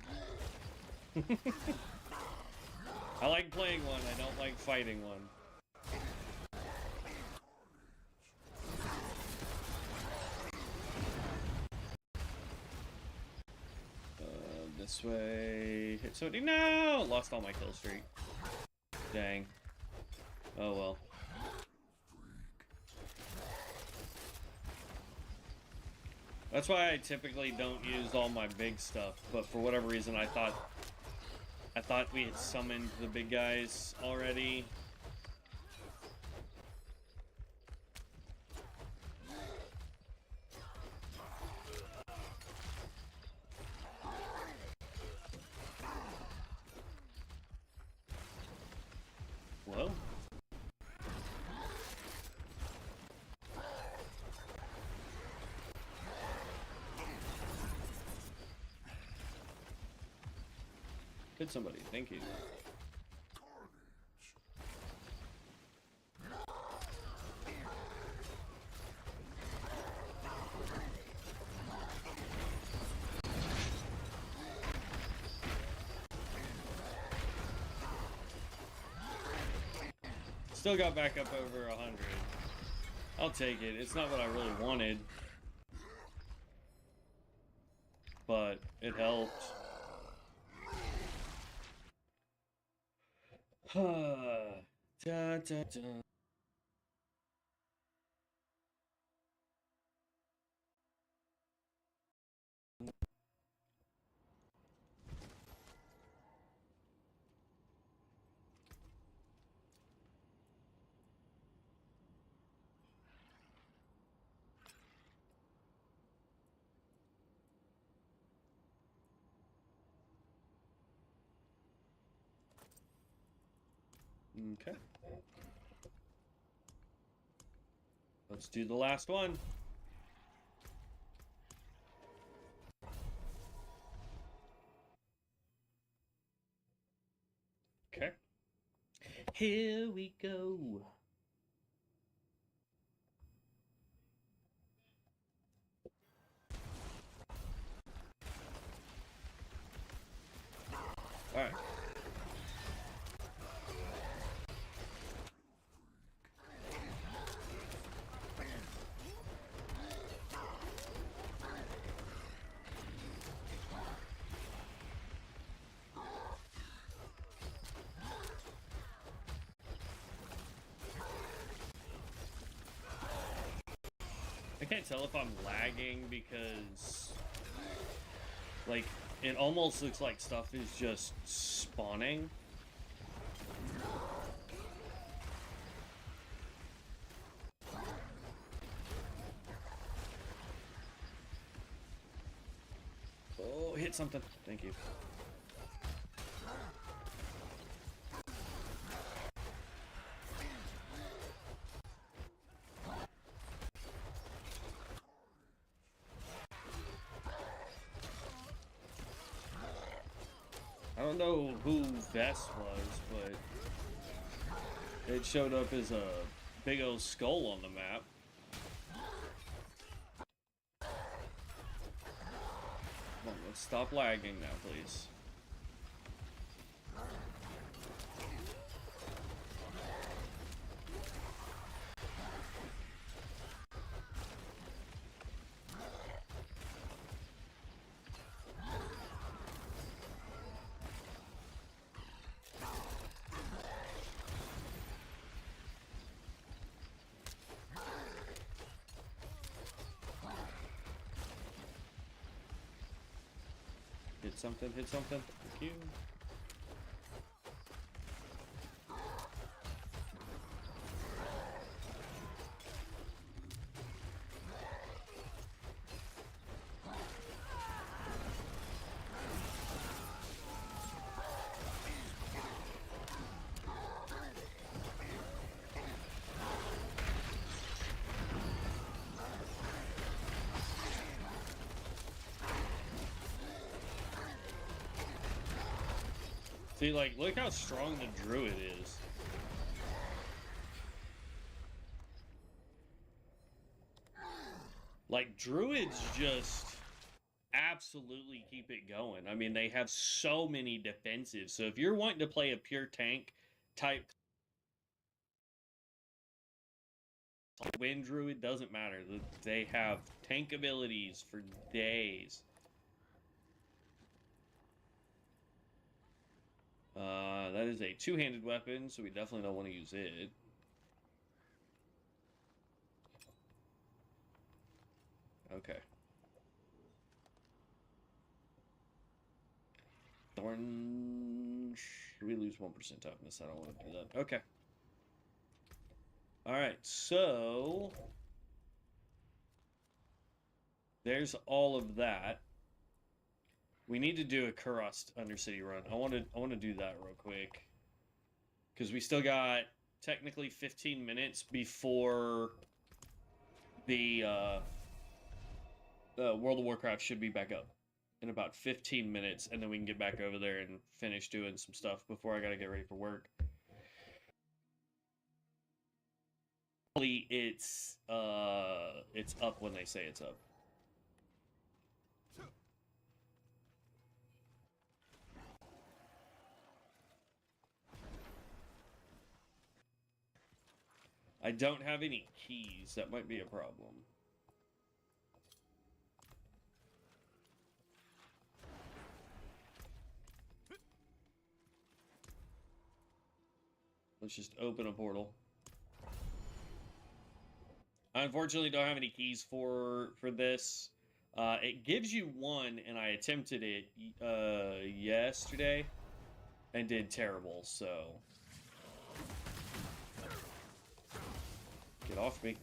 I like playing one, I don't like fighting one. This way. Hit somebody. No! Lost all my kill streak. Dang. Oh well. That's why I typically don't use all my big stuff, but for whatever reason I thought we had summoned the big guys already. Whoa. Hit somebody, thank you. Still got back up over 100. I'll take it. It's not what I really wanted, but it helped. Da, da, da. Okay. Let's do the last one. Okay. Here we go. All right. I can't tell if I'm lagging because, like, it almost looks like stuff is just spawning. Oh, hit something. Thank you. I don't know who Vest was, but it showed up as a big old skull on the map. Come on, let's stop lagging now, please. Hit something, hit something. Thank you. See, like, look how strong the druid is. Like, druids just absolutely keep it going. I mean, they have so many defensives. So if you're wanting to play a pure tank type wind druid, doesn't matter. They have tank abilities for days. That is a two-handed weapon, so we definitely don't want to use it. Okay. Thorn... We lose 1% toughness. I don't want to do that. Okay. Alright, so... there's all of that. We need to do a Kurast Undercity run. I want to do that real quick. Because we still got technically 15 minutes before the World of Warcraft should be back up. In about 15 minutes, and then we can get back over there and finish doing some stuff before I gotta get ready for work. It's up when they say it's up. I don't have any keys. That might be a problem. Let's just open a portal. I unfortunately don't have any keys for this. It gives you one, and I attempted it yesterday and did terrible, so... get off me.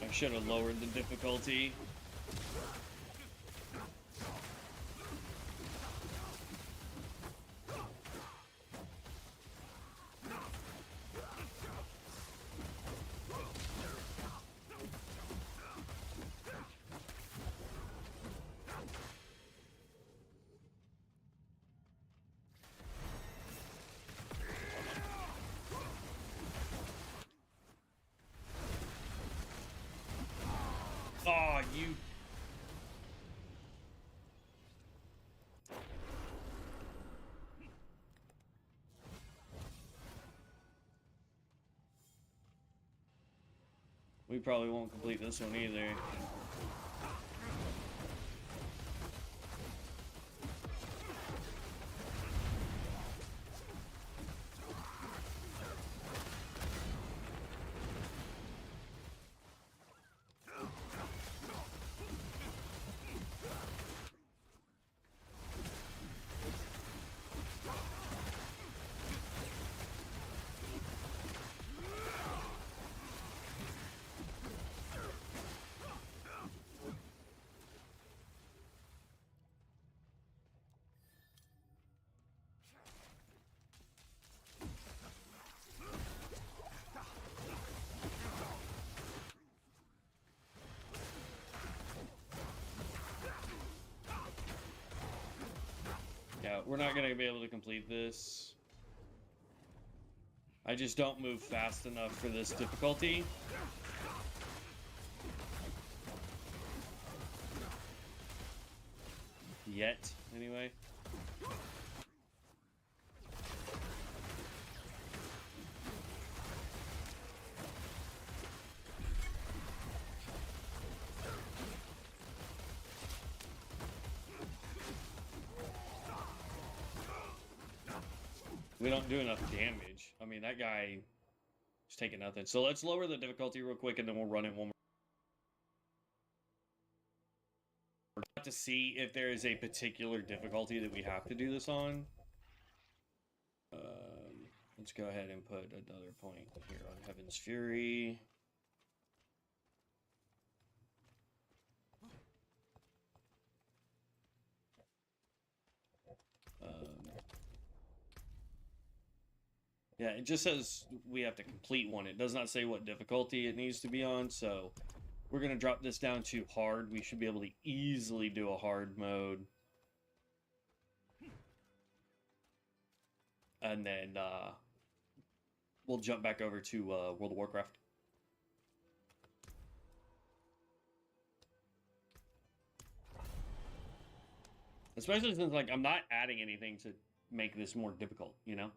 I should have lowered the difficulty. Oh, you... We probably won't complete this one either. Yeah, we're not gonna be able to complete this. I just don't move fast enough for this difficulty. Yet, anyway. We don't do enough damage. I mean, that guy is taking nothing. So let's lower the difficulty real quick, and then we'll run it one more. To see if there is a particular difficulty that we have to do this on. Let's go ahead and put another point here on Heaven's Fury. Yeah, it just says we have to complete one. It does not say what difficulty it needs to be on, so we're going to drop this down to hard. We should be able to easily do a hard mode. And then we'll jump back over to World of Warcraft. Especially since, like, I'm not adding anything to make this more difficult, you know?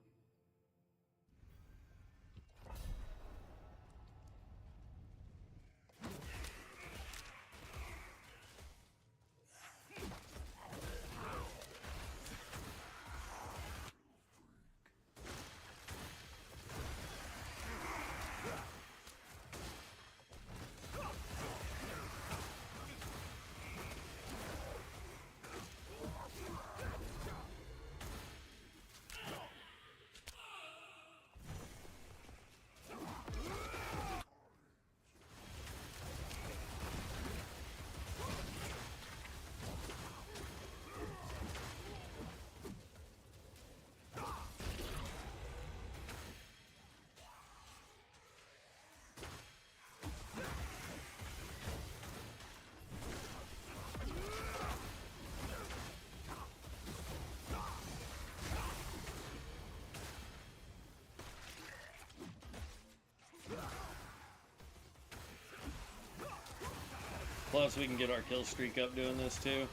Plus, we can get our kill streak up doing this too.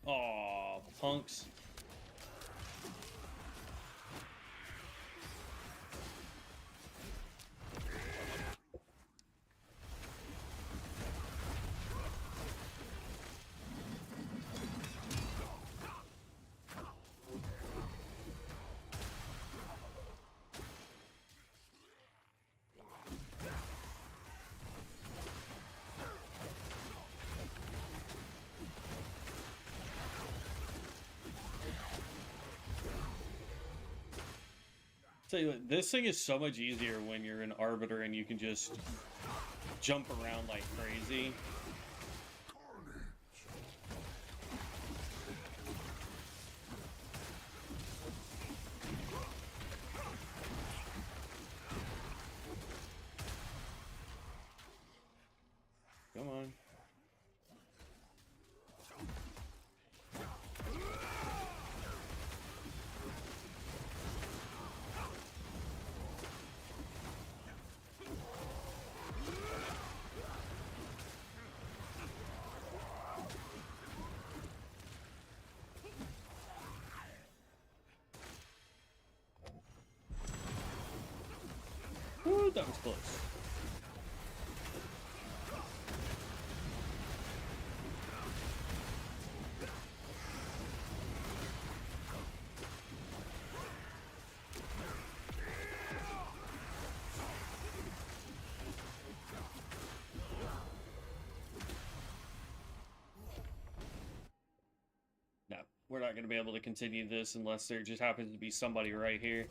Aw, punks. Tell you what, this thing is so much easier when you're an arbiter and you can just jump around like crazy. Come on. It's close. No, we're not going to be able to continue this unless there just happens to be somebody right here.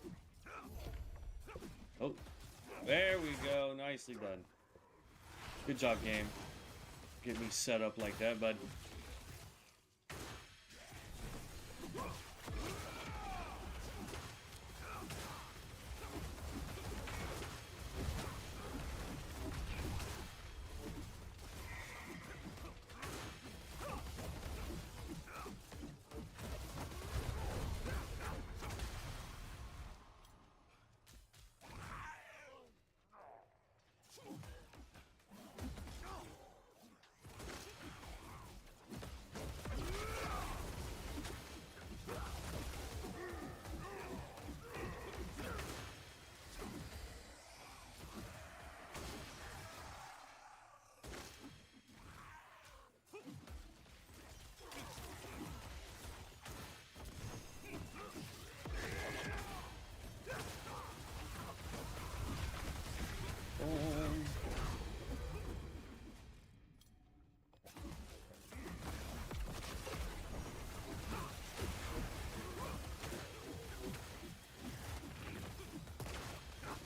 Oh, there we go. Nicely done. Good job, game. Get me set up like that, bud.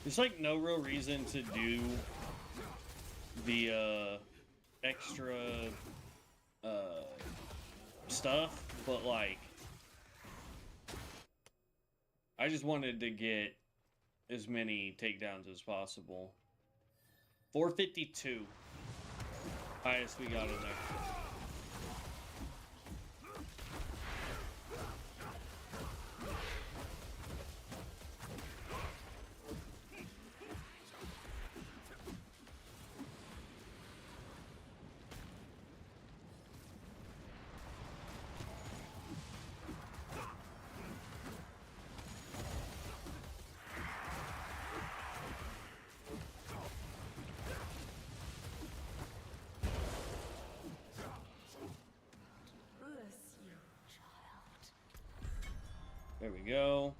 There's like no real reason to do the extra stuff, but like I just wanted to get as many takedowns as possible. 452. Highest we got in there. There we go.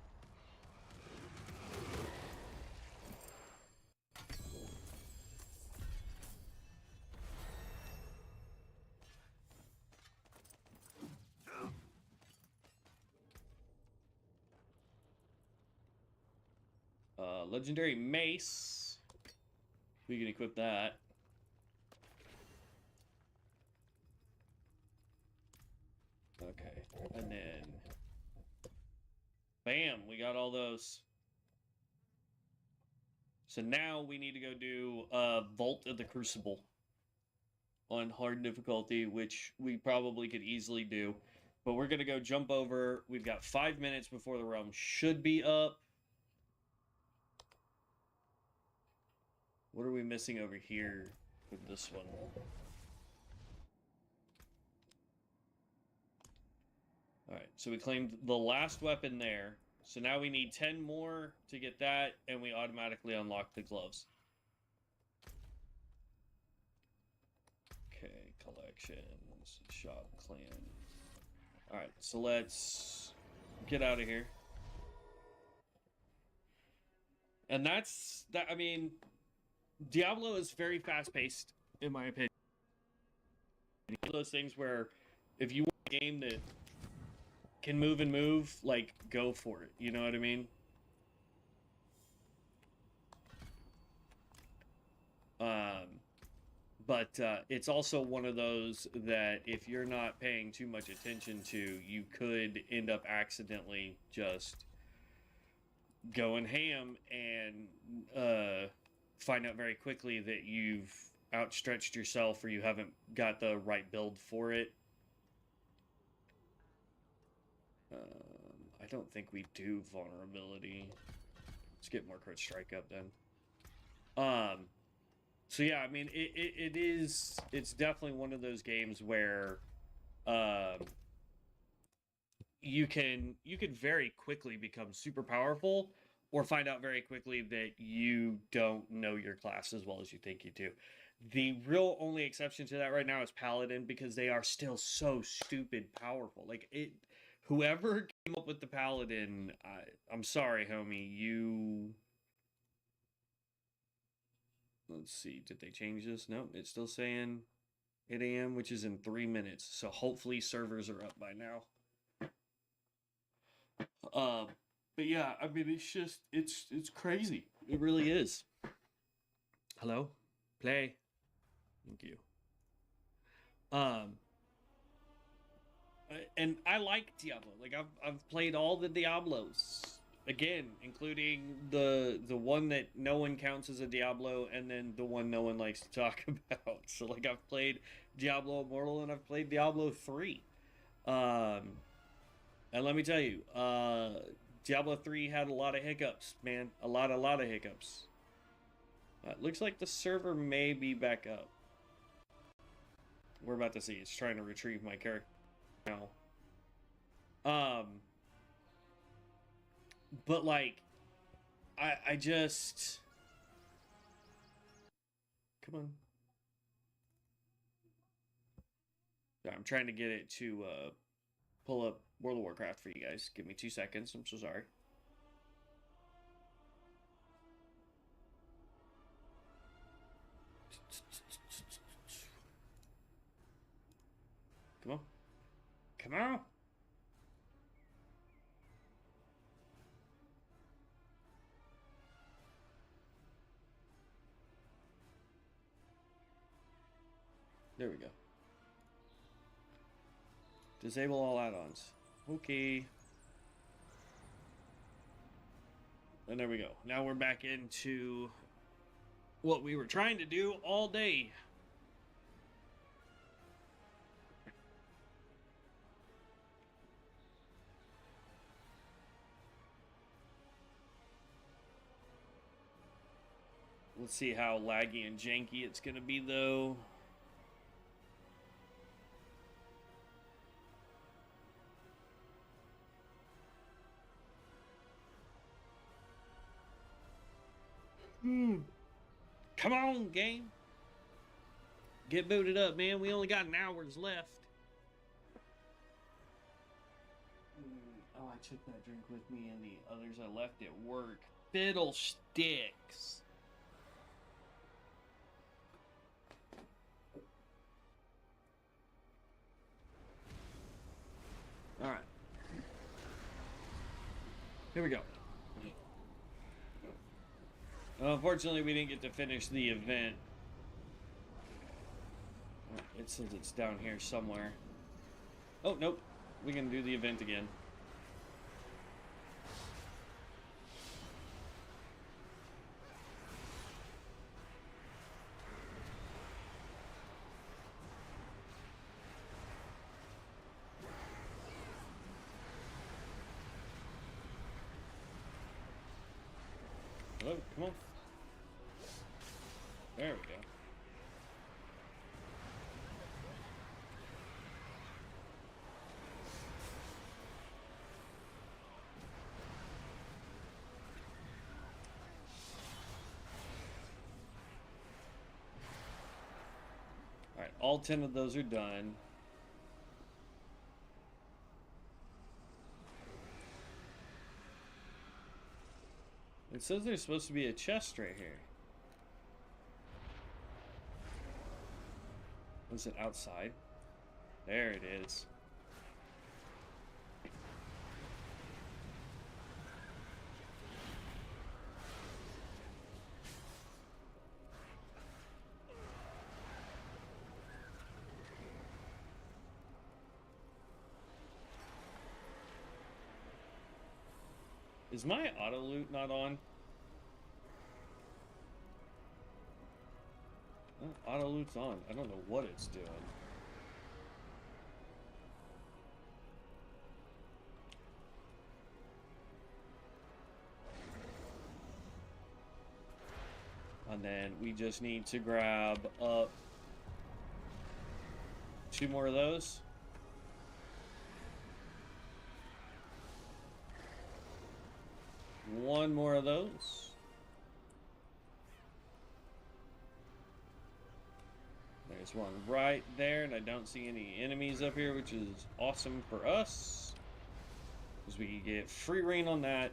Legendary mace. We can equip that. Okay, and then bam, we got all those. So now we need to go do Vault of the Crucible on hard difficulty, which we probably could easily do. But we're going to go jump over. We've got 5 minutes before the realm should be up. What are we missing over here with this one? Alright, so we claimed the last weapon there. So now we need 10 more to get that, and we automatically unlock the gloves. Okay, collections, shop, clan. Alright, so let's get out of here. And that's, I mean, Diablo is very fast-paced, in my opinion. One of those things where if you want a game that can move and move, like, go for it. You know what I mean? But it's also one of those that if you're not paying too much attention to, you could end up accidentally just going ham and find out very quickly that you've outstretched yourself or you haven't got the right build for it. I don't think we do vulnerability. Let's get more crit strike up then. So yeah, I mean, it's definitely one of those games where you can very quickly become super powerful, or find out very quickly that you don't know your class as well as you think you do. The real only exception to that right now is Paladin, because they are still so stupid powerful. Like, whoever came up with the Paladin, I'm sorry, homie, you... Let's see, did they change this? No, it's still saying 8 a.m., which is in 3 minutes. So hopefully servers are up by now. But yeah, I mean, it's just, it's crazy. It really is. Hello? Play. Thank you. And I like Diablo. Like, I've played all the Diablos. Again, including the one that no one counts as a Diablo, and then the one no one likes to talk about. So, like, I've played Diablo Immortal, and I've played Diablo 3. And let me tell you, Diablo 3 had a lot of hiccups, man. A lot of hiccups. Looks like the server may be back up. We're about to see. It's trying to retrieve my character now. But, like, I just... Come on. I'm trying to get it to pull up World of Warcraft for you guys. Give me 2 seconds. I'm so sorry. Come on. Come on. There we go. Disable all add-ons. Okay. And there we go. Now we're back into what we were trying to do all day. Let's see how laggy and janky it's gonna be, though. Come on, game. Get booted up, man. We only got an hour's left. Oh, I took that drink with me and the others I left at work. Fiddlesticks. Alright. Here we go. Unfortunately, we didn't get to finish the event. It says it's down here somewhere. Oh, nope. We can do the event again. Hello, come on. There we go. Alright, all 10 of those are done. It says there's supposed to be a chest right here. Was it outside? There it is. Is my auto loot not on? Oh, auto loot's on. I don't know what it's doing. And then we just need to grab up 2 more of those. one more of those. There's one right there, and I don't see any enemies up here, which is awesome for us, because we can get free reign on that.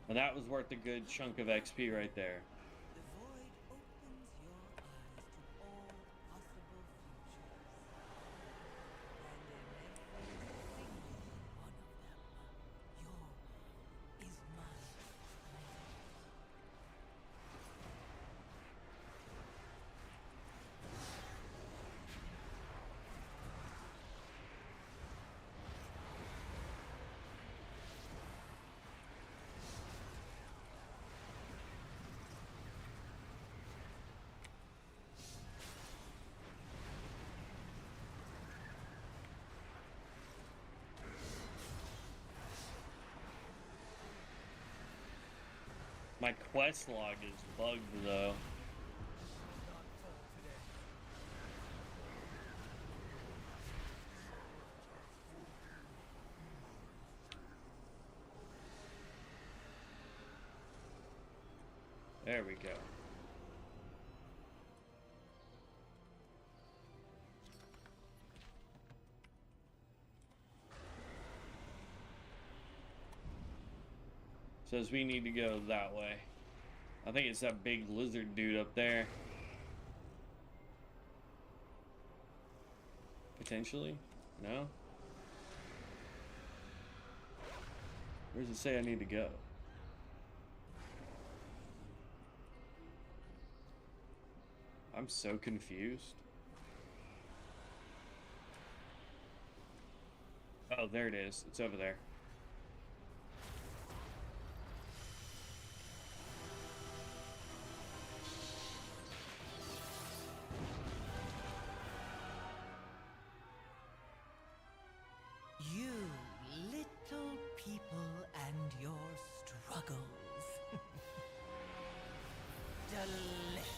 And that was worth a good chunk of XP right there. The void opens your eyes to all possible futures. And in every single one of them, your way is mine. My quest log is bugged though. There we go. Says we need to go that way. I think it's that big lizard dude up there. Potentially? No? Where does it say I need to go? I'm so confused. Oh, there it is. It's over there. You little people and your struggles. Delicious.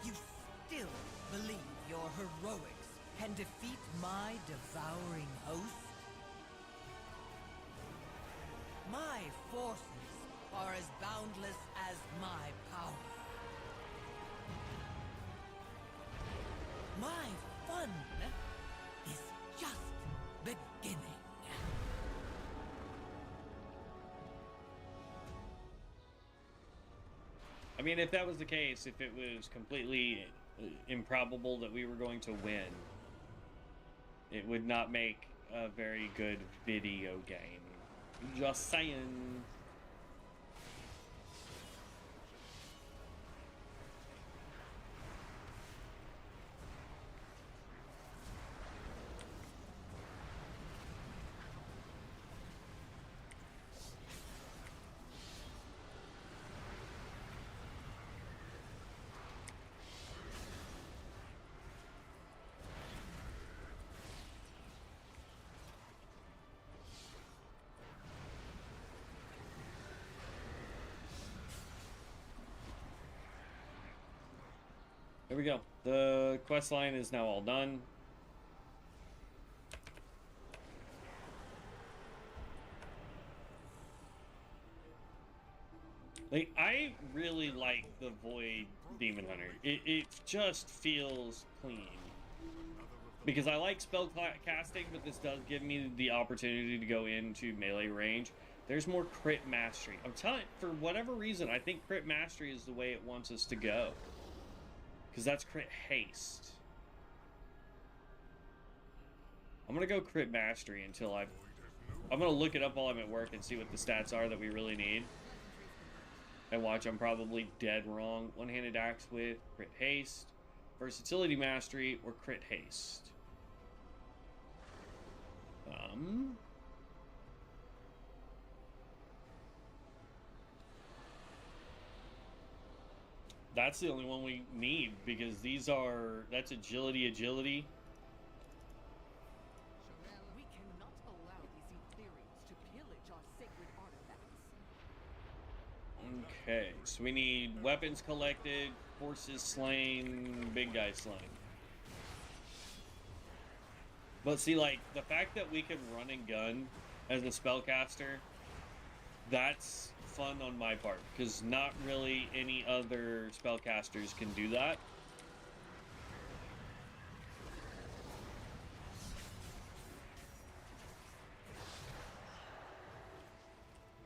You still believe your heroics can defeat my devouring host? My forces are as boundless as my power. My fun is just beginning. I mean, if that was the case, if it was completely improbable that we were going to win, it would not make a very good video game. Just saying. There we go. The quest line is now all done. Like, I really like the Void Demon Hunter. It just feels clean. Because I like spell casting, but this does give me the opportunity to go into melee range. There's more crit mastery. I'm telling you, for whatever reason, I think crit mastery is the way it wants us to go. Because that's crit haste. I'm going to go crit mastery until I'm going to look it up while I'm at work and see what the stats are that we really need. And watch, I'm probably dead wrong. One-handed axe with crit haste, versatility mastery, or crit haste. That's the only one we need, because that's agility. We cannot allow these Ethereals to pillage our sacred artifacts. Okay, so we need weapons collected, horses slain, big guy slain. But see, like, the fact that we can run and gun as a spellcaster That's fun on my part, because not really any other spellcasters can do that.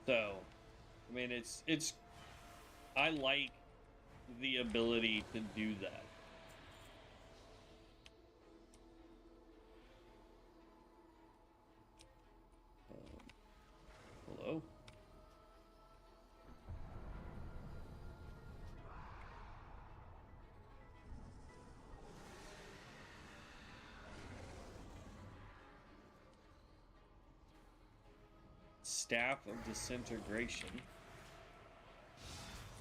So, I mean, it's I like the ability to do that. Hello? Staff of Disintegration.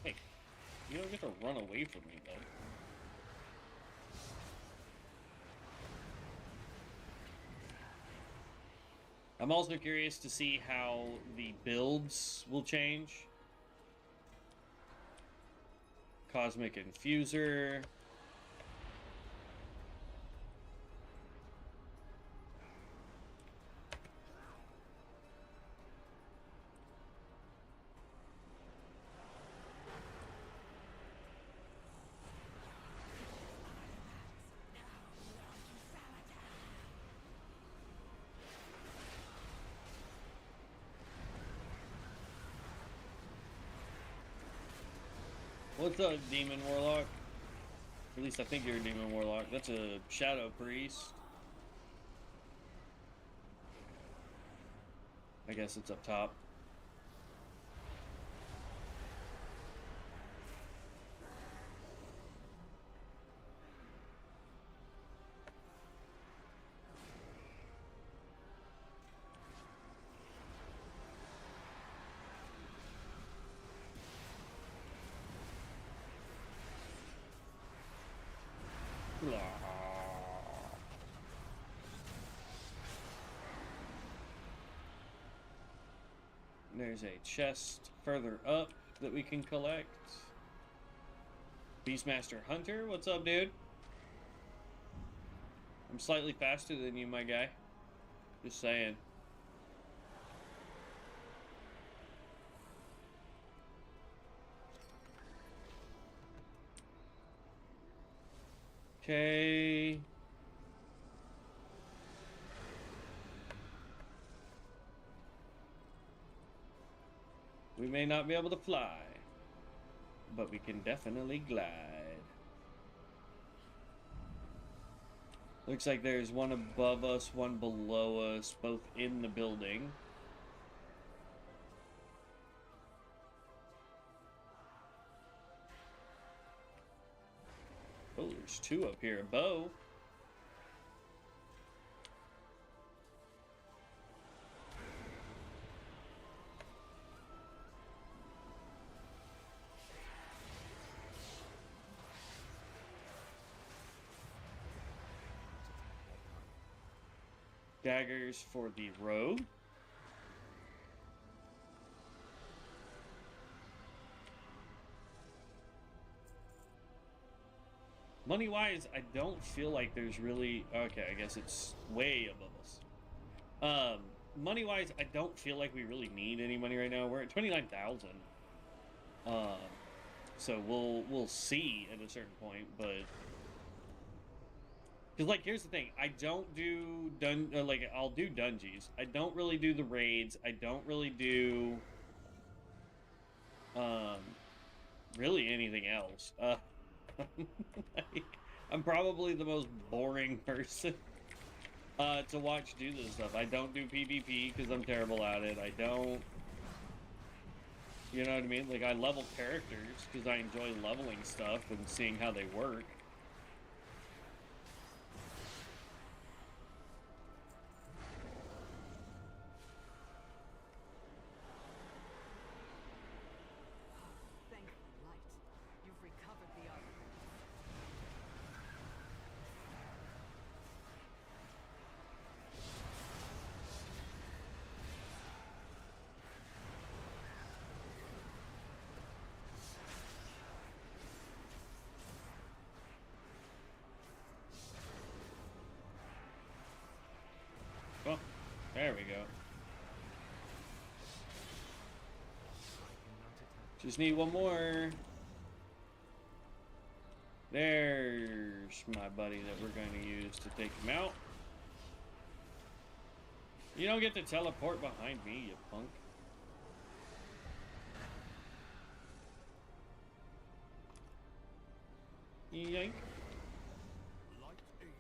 Hey, you don't get to run away from me, bud. I'm also curious to see how the builds will change. Cosmic Infuser. What's up, Demon Warlock? At least I think you're a Demon Warlock. That's a Shadow Priest. I guess it's up top. There's a chest further up that we can collect. Beastmaster Hunter, what's up, dude? I'm slightly faster than you, my guy. Just saying. Okay. We may not be able to fly, but we can definitely glide. Looks like there's one above us, one below us, both in the building. Oh, there's two up here. A bow. Daggers for the rogue. Money-wise, I don't feel like there's really... Okay, I guess it's way above us. Money-wise, I don't feel like we really need any money right now. We're at 29,000. So we'll see at a certain point, but... Because, like, here's the thing. I don't do... I'll do dungeons. I don't really do the raids. I don't really do... really anything else. Like, I'm probably the most boring person to watch do this stuff. I don't do PvP because I'm terrible at it. I don't... You know what I mean? Like, I level characters because I enjoy leveling stuff and seeing how they work. Oh, there we go. Just need one more. There's my buddy that we're going to use to take him out. You don't get to teleport behind me, you punk. Yank. Light aid you.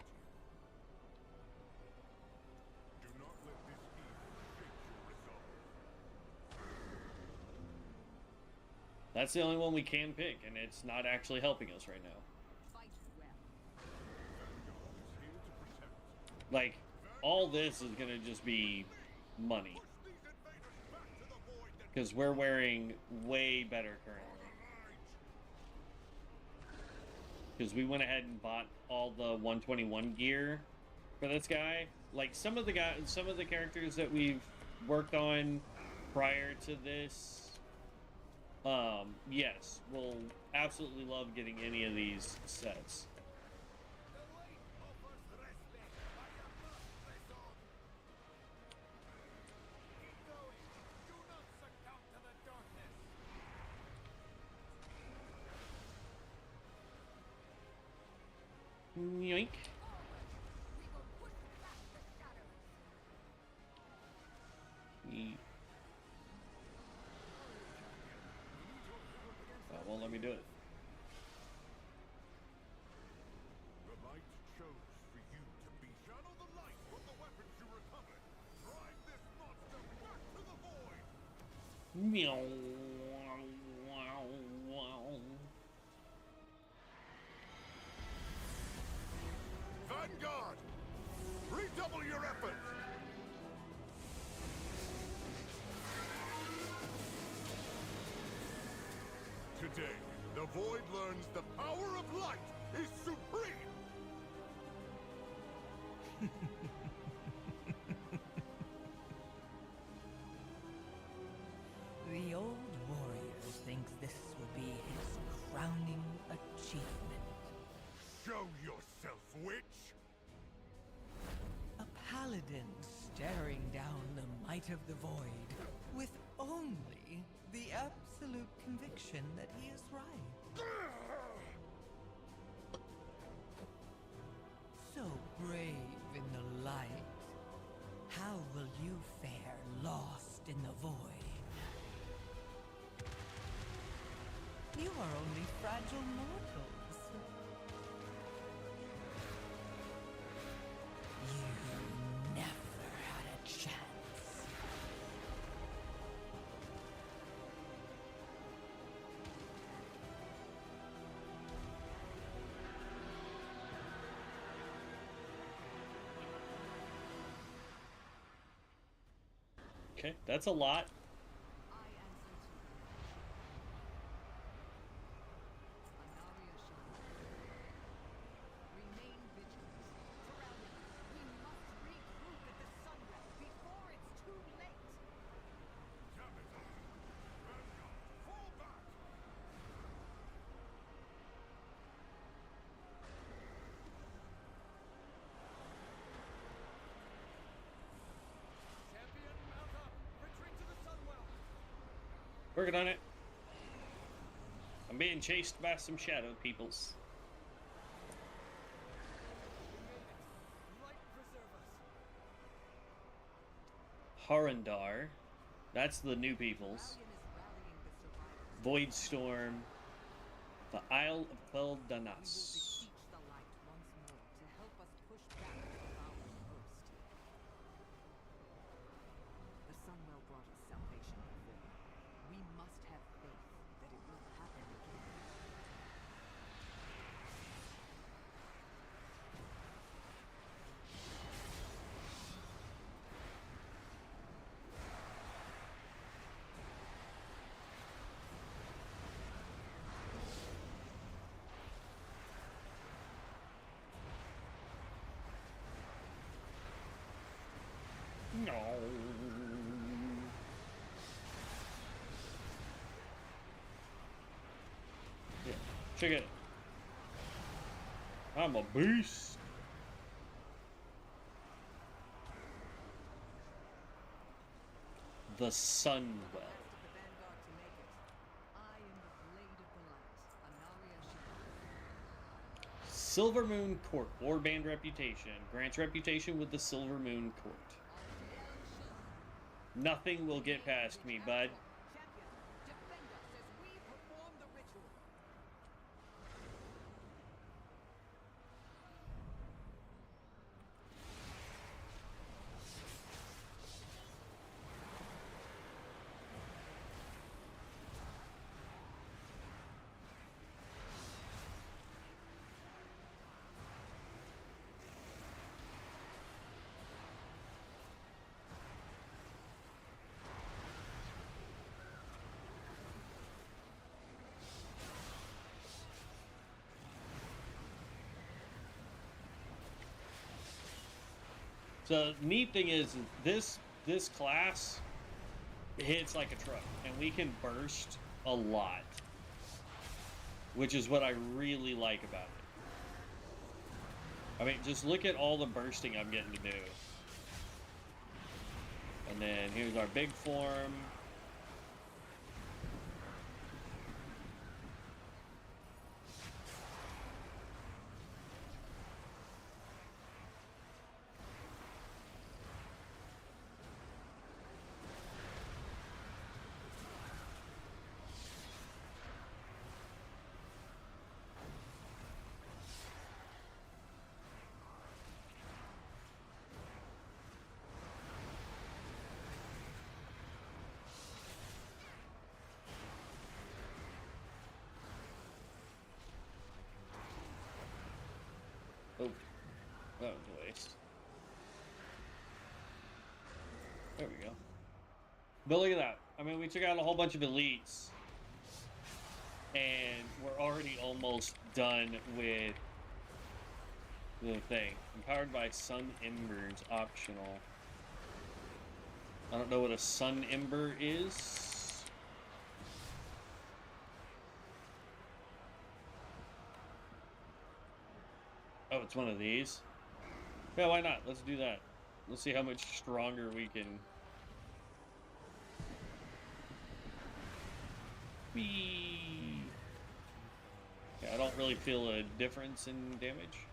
Do not let this evil shake your resolve. That's the only one we can pick, and it's not actually helping us right now. Fight well. Vanguard is here to protect. Like, all this is gonna just be money. Push these invaders back to the void that Because we're wearing way better currently. Because we went ahead and bought all the 121 gear for this guy. Like, some of the characters that we've worked on prior to this, yes, we'll absolutely love getting any of these sets. the light offers respect. I am not resolved. Keep going. Do not succumb to the darkness. Yoink. We will push back the shadows. Yeet. Won't let me do it. The light chose for you to be. Channel the light from the weapons you recovered. Drive this monster back to the void. Meow. Wow, wow. Vanguard, redouble your efforts. Today, the void learns the power of light is supreme. The old warrior thinks this will be his crowning achievement. Show yourself, witch. A paladin staring down the might of the void with only the absolute conviction that he is right. So brave in the light. How will you fare lost in the void? You are only fragile mortals. You never had a chance. Okay, that's a lot. I answer to you. Anaria Shah. Remain vigilant. Surrounding us. We must regroup at the Sunwell before it's too late. Damn it all. Vanguard, fall back. Champion, mount up! Retreat to the Sunwell! Working on it. I'm being chased by some shadow peoples. Light preserve us! Harundar. That's the new peoples. Valiant is rallying the survivors. Voidstorm. The Isle of Quel'Danas. We will beseech the light once more to help us push back the Devourer's host. The Sunwell brought us salvation before. We must have faith that it will happen again. No. Yeah, check it. I'm a beast. The Sunwell. The Vanguard to make it. I Silver Moon Court. Warband reputation. Grants reputation with the Silver Moon Court. Nothing will get past me, bud. Champion, defend us as we perform the ritual. So neat thing is this class hits like a truck, and we can burst a lot, which is what I really like about it. I mean, just look at all the bursting I'm getting to do. And then here's our big form. Oh, that was a waste. There we go. But look at that. I mean, we took out a whole bunch of elites, and we're already almost done with the thing. Empowered by Sun Embers, optional. I don't know what a Sun Ember is. Oh, it's one of these? Yeah, why not? Let's do that. Let's see how much stronger we can... Whee! Yeah, I don't really feel a difference in damage.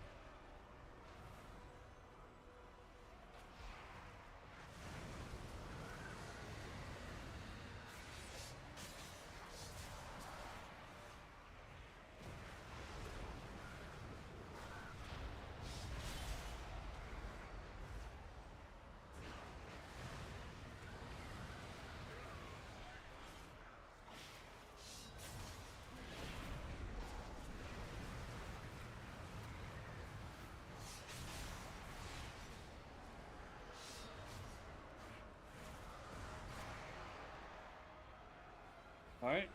Alright.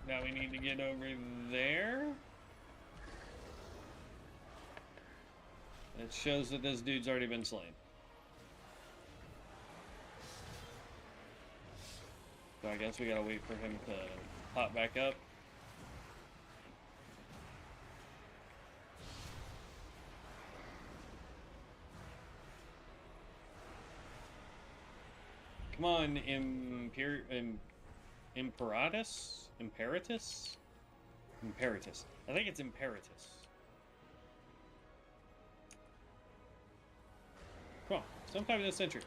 Now we need to get over there. It shows that this dude's already been slain. So I guess we gotta wait for him to pop back up. Come on, Imperatus? Imperatus? Imperatus. I think it's Imperatus. Come on, sometime in this century.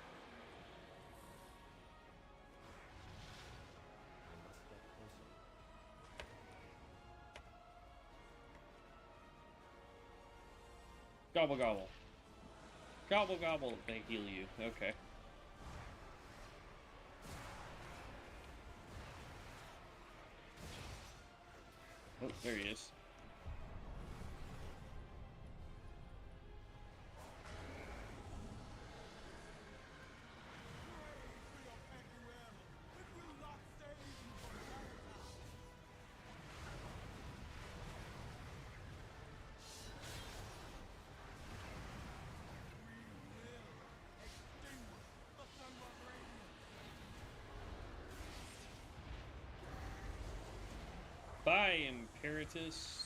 Gobble gobble. Gobble gobble, they heal you. Okay. Oh, there he is. Bye, Imperatus.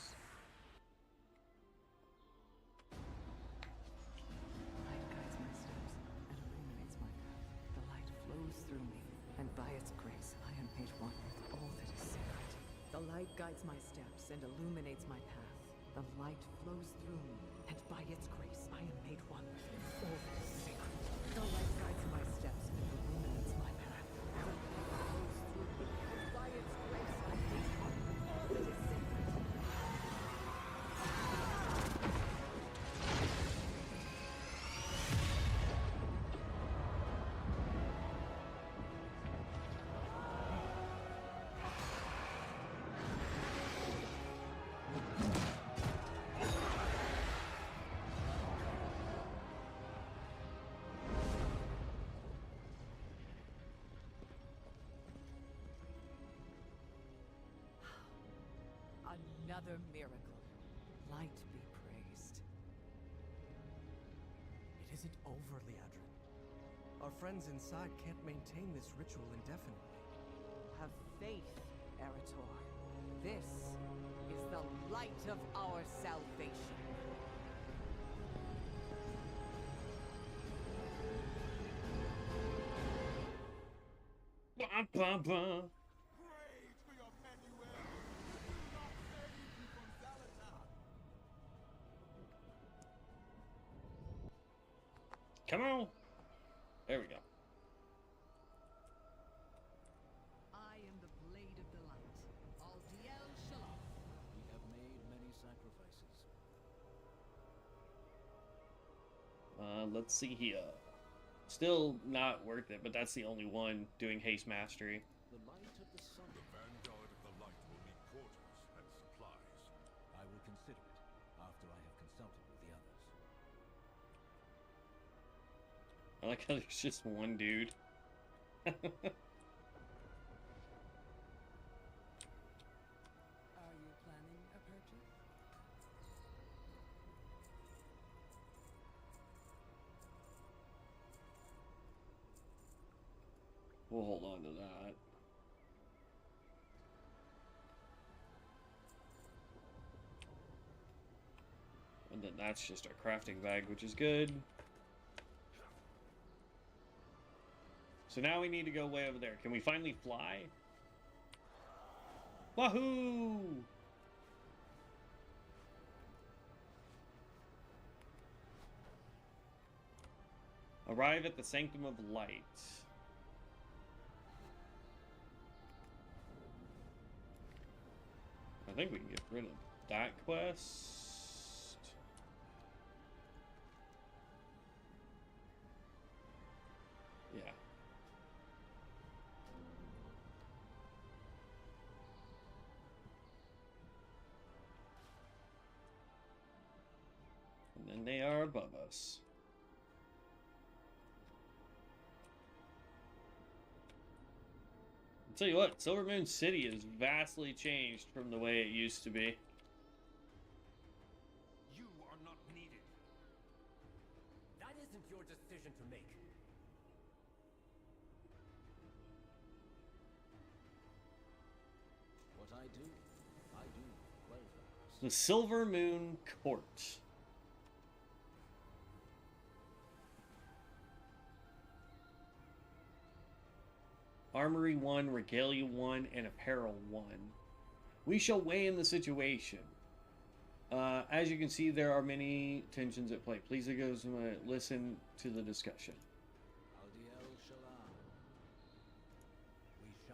Light guides my steps and illuminates my path. The light flows through me, and by its grace, I am made one with all that is sacred. The light guides my steps and illuminates my path. The light flows through me, and by its grace, I am made one with all that is sacred. The light guides my steps and illuminates my path. The light flows through me, and by its grace, I am made one with all that is sacred. Another miracle. Light be praised. It isn't over, Liadrin. Our friends inside can't maintain this ritual indefinitely. Have faith, Erator. This is the light of our salvation. Bah, bah, bah. Praise for your Penuel! Do not save you from Zalatan! Come on. There we go. I am the blade of the light. Aldiel Shalom. We have made many sacrifices. Let's see here. Still not worth it, but that's the only one doing haste mastery. The light of the sun. The vanguard of the light will need quarters and supplies. I will consider it after I have consulted with the others. I like how there's just one dude. Are you planning a purchase? We'll hold on to that. And then that's just our crafting bag, which is good. So now we need to go way over there. Can we finally fly? Wahoo! Arrive at the Sanctum of Light. I think we can get rid of that quest. Yeah. And then they are above us. I'll tell you what, Silver Moon City has vastly changed from the way it used to be. You are not needed. That isn't your decision to make. What I do well. The Silver Moon Court. Armory 1, Regalia 1, and Apparel 1. We shall weigh in the situation. As you can see, there are many tensions at play. Please listen to the discussion. Aldiel Shalom.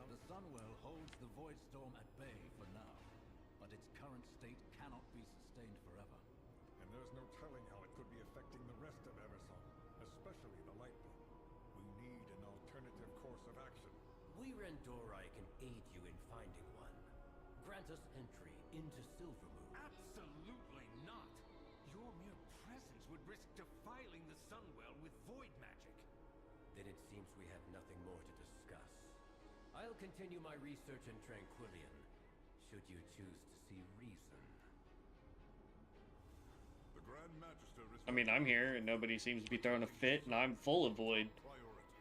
The Sunwell holds the Voidstorm at bay for now, but its current state cannot be sustained forever. And there's no telling how it could be affecting the rest of Emerson, especially the Lightning. We need an alternative course of action. We Rendorai can aid you in finding one. Grant us entry into Silvermoon. Absolutely not! Your mere presence would risk defiling the Sunwell with void magic. Then it seems we have nothing more to discuss. I'll continue my research in Tranquillion, should you choose to see reason. The Grand Magister is... I mean, I'm here, and nobody seems to be throwing a fit, and I'm full of void. priority.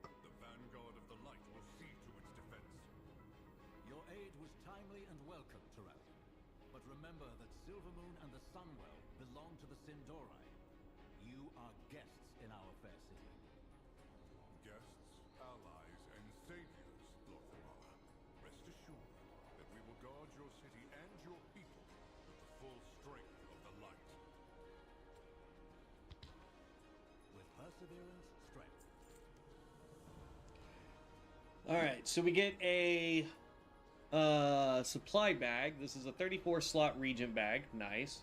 The vanguard of the light will see to its defense. Your aid was timely and welcome, Terrell. But remember that Silvermoon and the Sunwell belong to the Sindorai. You are guests in our fair city. Guests, allies, and saviors, Lothamar. Rest assured that we will guard your city and your people with the full strength perseverance, strength. All right, so we get a supply bag. This is a 34 slot regent bag. Nice.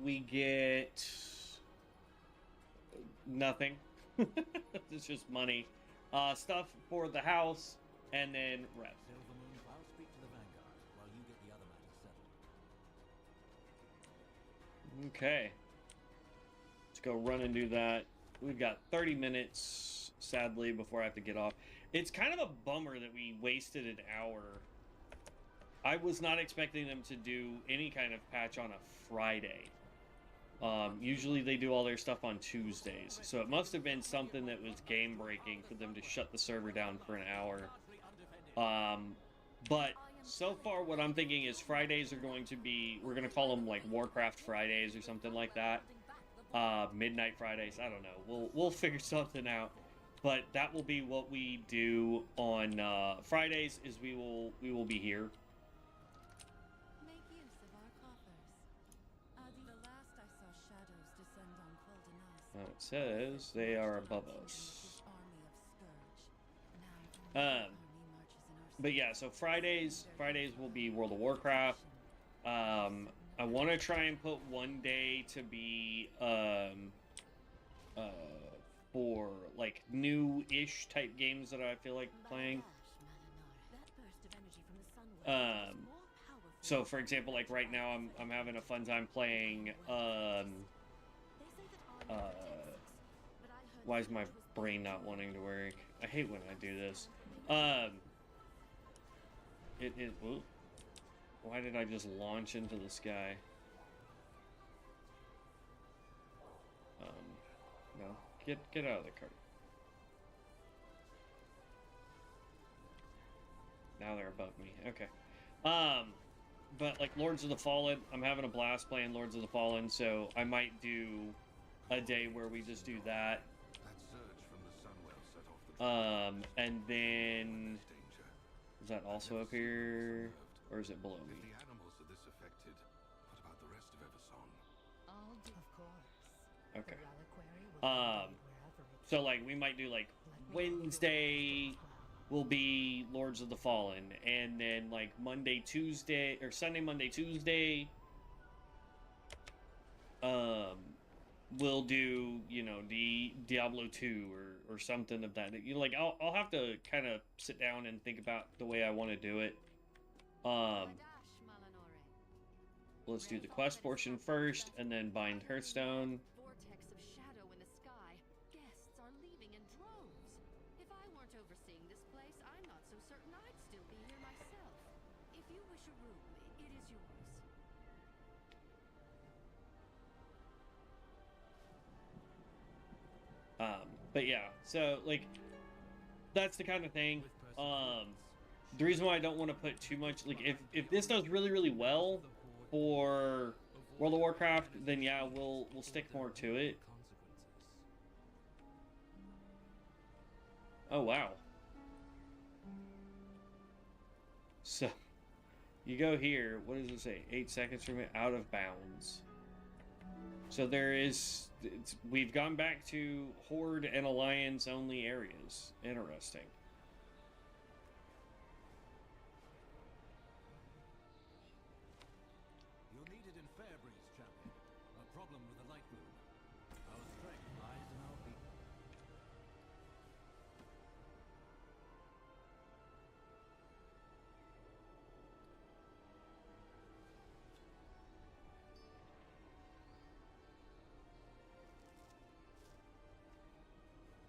We get nothing. It's just money. Stuff for the house, and then rep. Silvermoon, I'll speak to the Vanguard while you get the other matters settled. Okay. Let's go run and do that. We've got 30 minutes, sadly, before I have to get off. It's kind of a bummer that we wasted an hour. I was not expecting them to do any kind of patch on a Friday. Usually they do all their stuff on Tuesdays. So it must have been something that was game breaking for them to shut the server down for an hour. But so far what I'm thinking is Fridays are going to be, we're going to call them like Warcraft Fridays or something like that. Midnight Fridays, I don't know. We'll figure something out. But that will be what we do on Fridays, is we will be here. Make use of our coffers. The last I saw shadows descend on Quildenas. It says they are above us. Army of Scourge. Now army marches in our But yeah, so Fridays will be World of Warcraft. I want to try and put one day to be for like new-ish type games that I feel like playing. So for example, like right now I'm having a fun time playing why is my brain not wanting to work? I hate when I do this. Ooh. Why did I just launch into the sky? No. Get out of the cart. Now they're above me. Okay. But like Lords of the Fallen, I'm having a blast playing Lords of the Fallen, so I might do a day where we just do that. That surge from the Sunwell set off the And then danger. is that also up here, or is it below If me? the animals are this affected, what about the rest of Eversong? All of course. Okay. The reliquary will be wherever it So like we might do like Wednesday will be Lords of the Fallen, and then like Monday, Tuesday, or Sunday, Monday, Tuesday, we'll do, you know, the Diablo 2 or something of that. You know, like I'll have to kind of sit down and think about the way I want to do it. Let's do the quest portion first, and then bind Hearthstone. vortex of shadow in the sky. Guests are leaving in droves. If I weren't overseeing this place, I'm not so certain I'd still be here myself. If you wish a room, it is yours. But yeah, so like that's the kind of thing. The reason why I don't want to put too much, like if this does really well for World of Warcraft, then yeah, we'll stick more to it. Oh wow. So you go here, what does it say? 8 seconds from it, out of bounds. So there is, we've gone back to Horde and Alliance only areas. Interesting. You'll need it in Fairbreeze, champion. A problem with the light rune. Our strength lies in our beacon.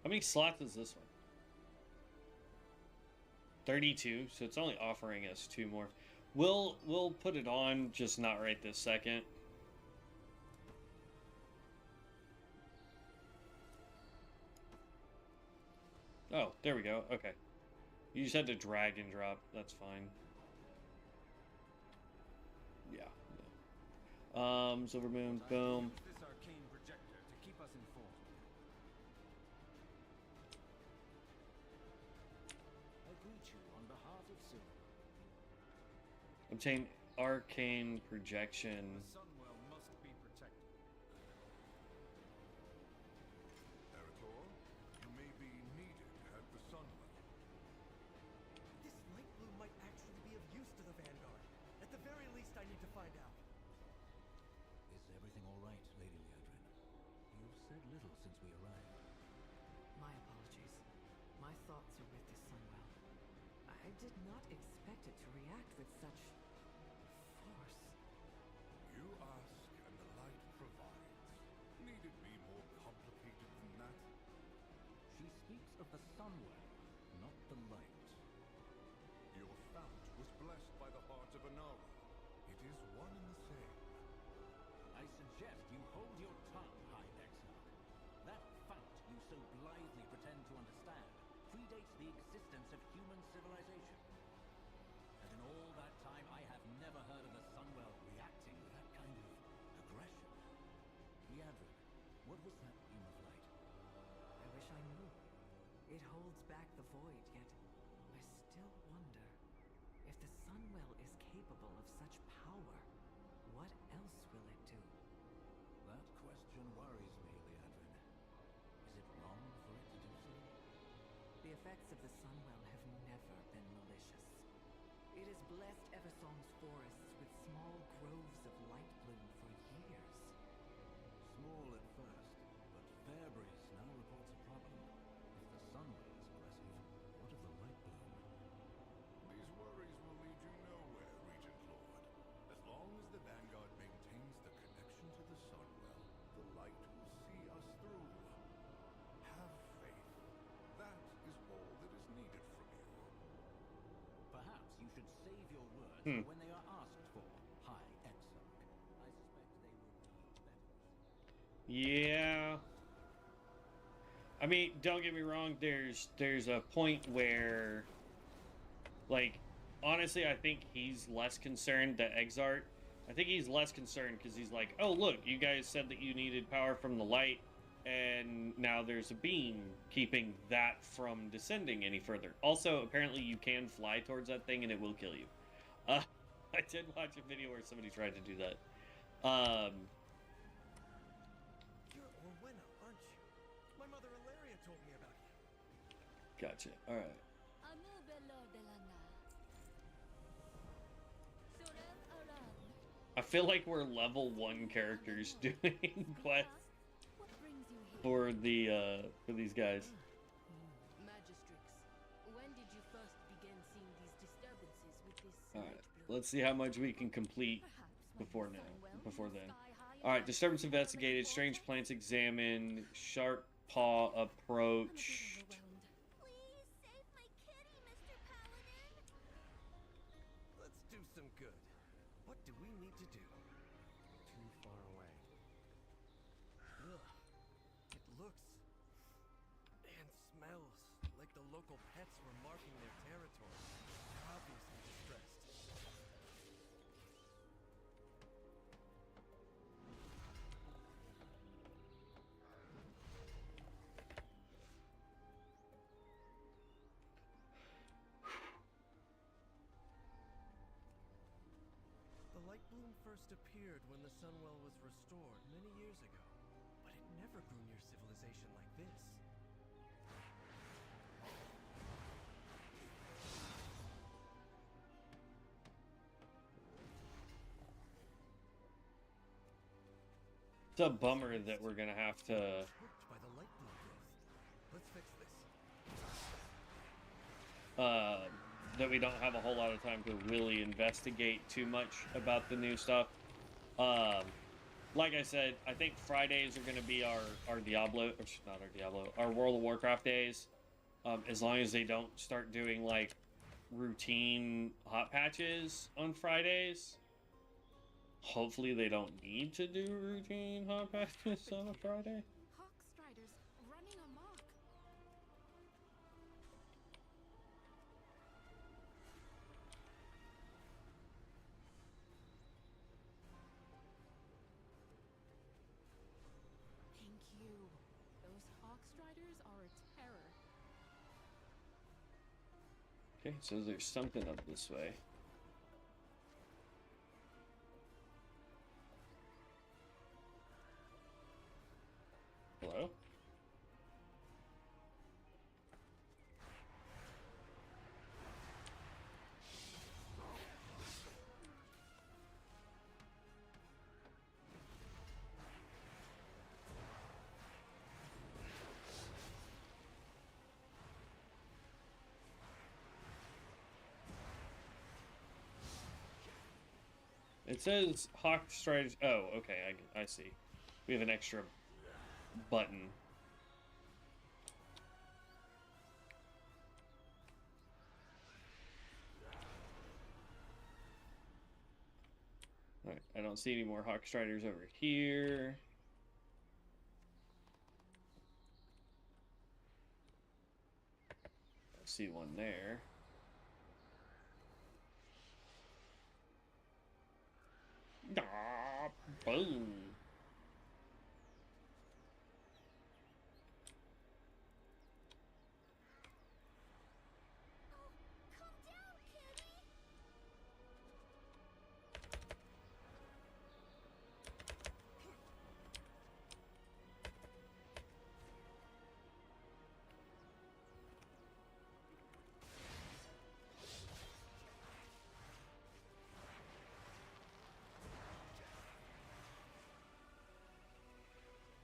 How many slots is this one? 32, so it's only offering us 2 more. We'll put it on, just not right this second. Oh, there we go. Okay. You just had to drag and drop. That's fine. Yeah. Silvermoon, boom. Use this arcane projector to keep us informed. I greet you on behalf of Silver. Obtain arcane projection. The Sunwell must be protected. thoughts are with the Sunwell. I did not expect it to react with such force. You ask, and the light provides. Need it be more complicated than that? She speaks of the Sunwell, not the light. Your fount was blessed by the heart of Anara. It is one and the same. I suggest you hold your tongue, High Exarch. That fount you so blithely pretend to understand predates the existence of human civilization. And in all that time, I have never heard of the Sunwell reacting with that kind of aggression. Liadrin, what was that beam of light? I wish I knew. It holds back the void, yet I still wonder if the Sunwell is capable of such power. What else will it do? That question worries me, Liadrin. Is it wrong for it to do so? The effects of the Sunwell have never been malicious. It has blessed Eversong's forests with small groves of light bloom for years. Small at first, but Fairbreeze now reports a problem. If the Sunwell is aggressive, what of the light bloom? These worries will lead you nowhere, Regent Lord. As long as the Vanguard maintains the connection to the Sunwell, the light will see us through. Have faith. That is all that is needed from you. Perhaps you should save your words for when they are asked for, High Exarch. I suspect they will be better. Yeah. I mean, don't get me wrong, there's a point where, like, honestly, I think he's less concerned that Exarch. I think he's less concerned because he's like, oh, look, you guys said that you needed power from the light, and now there's a beam keeping that from descending any further. Also, apparently you can fly towards that thing and it will kill you. I did watch a video where somebody tried to do that. You're Orwenna, aren't you? My mother Ilaria told me about you. Gotcha. All right. I feel like we're level 1 characters doing quests for these guys. Magistrix, when did you first begin seeing these disturbances with this All right. light bloom? Let's see how much we can complete before then. All right. Disturbance investigated. Strange plants examined. Sharp paw approached. Please save my kitty, Mr. Paladin. Let's do some good. What do we need to do? Too far away. Ugh. It looks and smells like the local pets were marking their territory. They're obviously distressed. The light bloom first appeared when the Sunwell was restored many years ago, but it never grew near civilization like this. It's a bummer that we're gonna have to. Hooked by the light bloom growth. Let's fix this. That we don't have a whole lot of time to really investigate too much about the new stuff. Like I said, I think Fridays are going to be our Diablo, or not our Diablo, our World of Warcraft days. As long as they don't start doing, like, routine hot patches on Fridays. Hopefully they don't need to do routine hot patches on a Friday. Hawkstriders running amok. Thank you. Those Hawkstriders are a terror. Okay, so there's something up this way. Hello? It says Hawk Striders. Oh, okay, I see. We have an extra button. Alright, I don't see any more Hawk Striders over here. I see one there. Ah, boom. Calm down, kitty.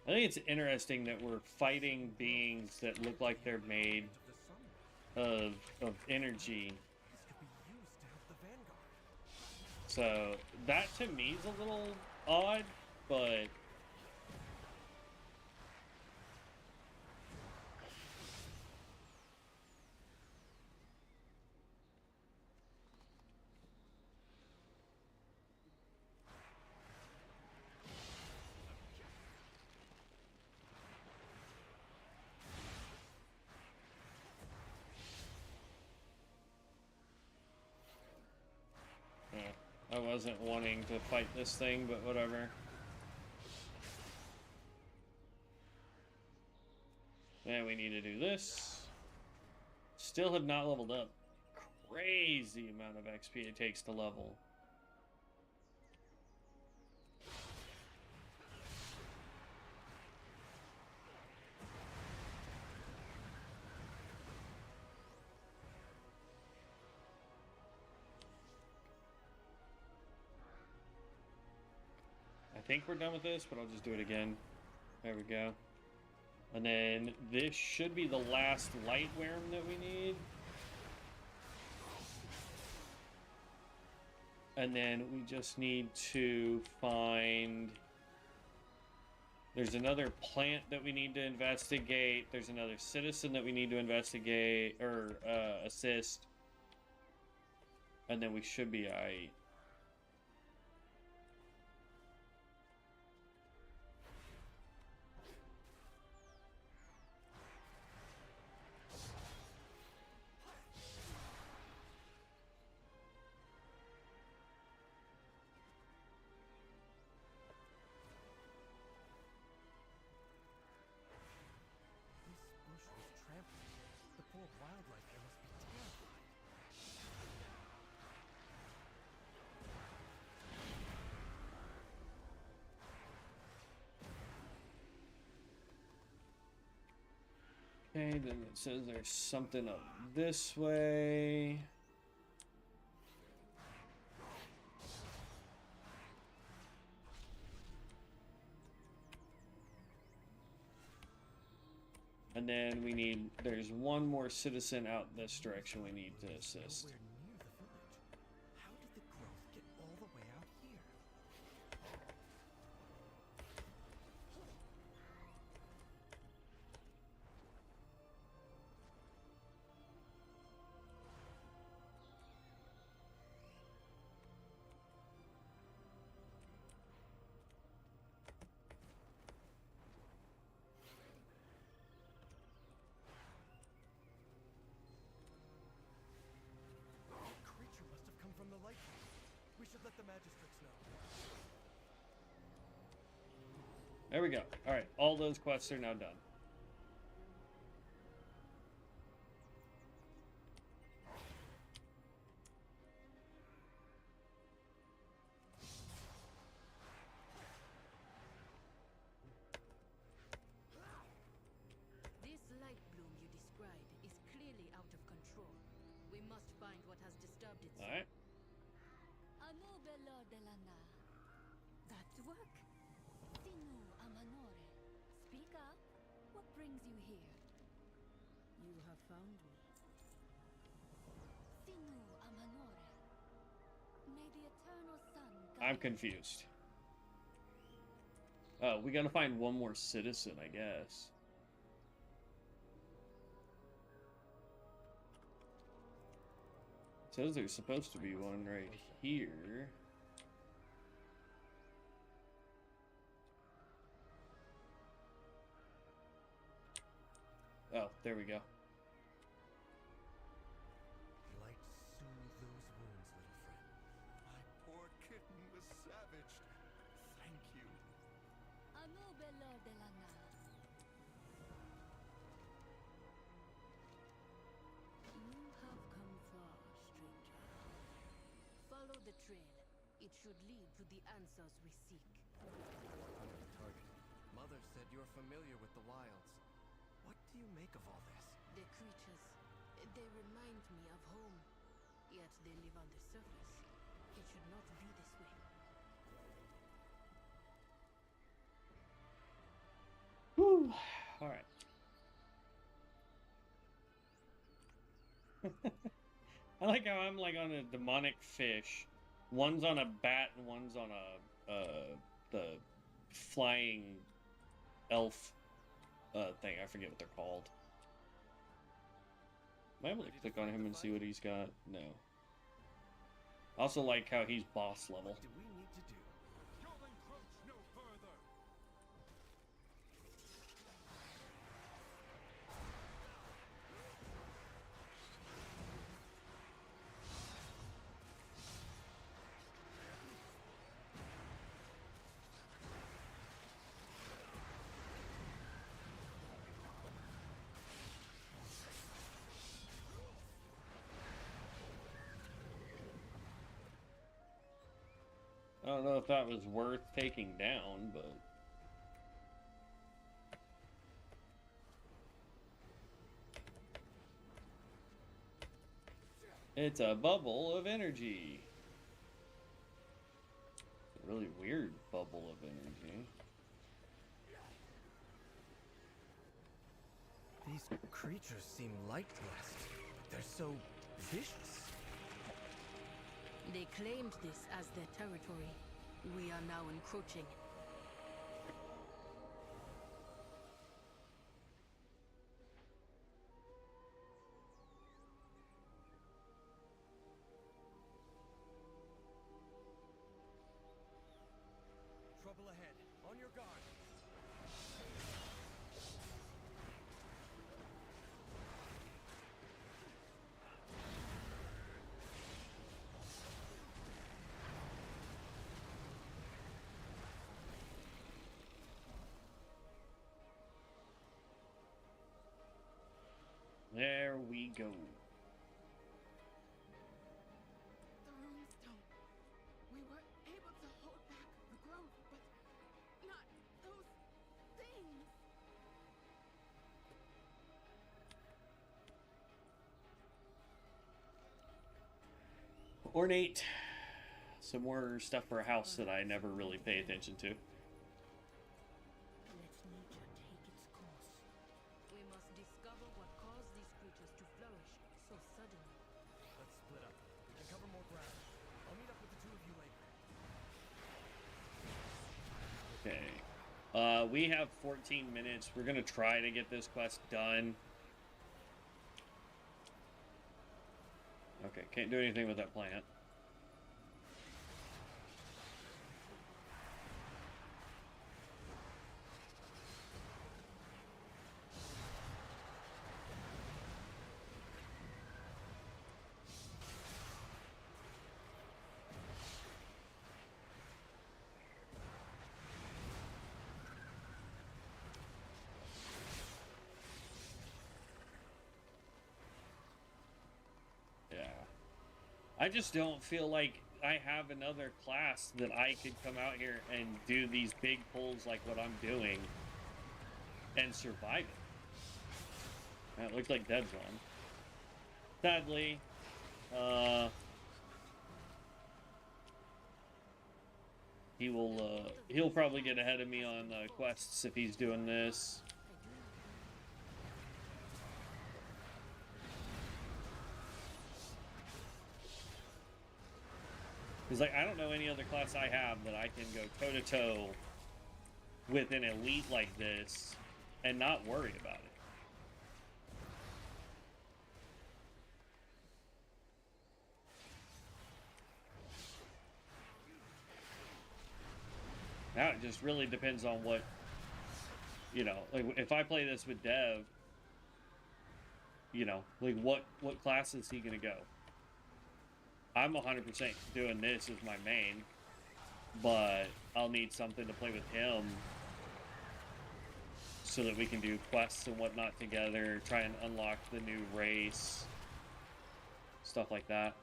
I think it's interesting that we're fighting beings that look like they're made Of the sunwell. of energy. This could be used to help the Vanguard. So that to me is a little odd, but I wasn't wanting to fight this thing, but whatever. And we need to do this. Still have not leveled up. Crazy amount of XP it takes to level. I think we're done with this, but I'll just do it again. There we go. And then this should be the last light worm that we need. And then we just need to find... There's another plant that we need to investigate. There's another citizen that we need to investigate, or assist. And then we should be aight. This bush was trampled. The poor wildlife there must be terrified. Okay, then it says there's something up this way. And then we need, there's one more citizen out this direction we need to assist. Nowhere near the village. How did the growth get all the way out here? The creature must have come from the lighthouse. We should let the magistrates know. There we go. Alright, all those quests are now done. This light bloom you described is clearly out of control. We must find what has disturbed it. Alright. Anubelo de la na. That work? Sinu amanore. Speak up. What brings you here? You have found me. Sinu amanore. May the eternal sun I'm guide you. confused. Oh, we gotta find one more citizen, I guess. It says there's supposed to be one right here. Oh, there we go. Light soothe those wounds, little friend. My poor kitten was savaged. Thank you. A noble lord de la Nada. You have come far, stranger. Follow the trail. It should lead to the answers we seek. I'm the target. Mother said you're familiar with the wilds. What do you make of all this? The creatures, they remind me of home. Yet they live on the surface. It should not be this way. Whew. All right. I like how I'm like on a demonic fish. One's on a bat and one's on a the flying elf thing. I forget what they're called. Am I able to click on him and see what he's got? No. I also like how he's boss level. What do we need to do? You'll encroach no further. I don't know if that was worth taking down, but... It's a bubble of energy. It's a really weird bubble of energy. These creatures seem light-blessed. They're so vicious. They claimed this as their territory. We are now encroaching. Trouble ahead. On your guard. There we go. The runestone. We were able to hold back the growth, but not those things. Ornate. Some more stuff for a house that I never really pay attention to. Let nature take its course. We must discover what caused these creatures to flourish so suddenly. Let's split up and cover more ground. I'll meet up with the two of you later. Okay. We have 14 minutes. We're gonna try to get this quest done. Okay, can't do anything with that plant. I just don't feel like I have another class that I could come out here and do these big pulls like what I'm doing and survive it. That looks like Dead's on. Sadly, he'll probably get ahead of me on quests if he's doing this. Because, like, I don't know any other class I have that I can go toe-to-toe with an elite like this and not worry about it. Now it just really depends on what, you know, like if I play this with Dev, you know, like what class is he gonna go? I'm 100% doing this as my main, but I'll need something to play with him so that we can do quests and whatnot together, try and unlock the new race, stuff like that.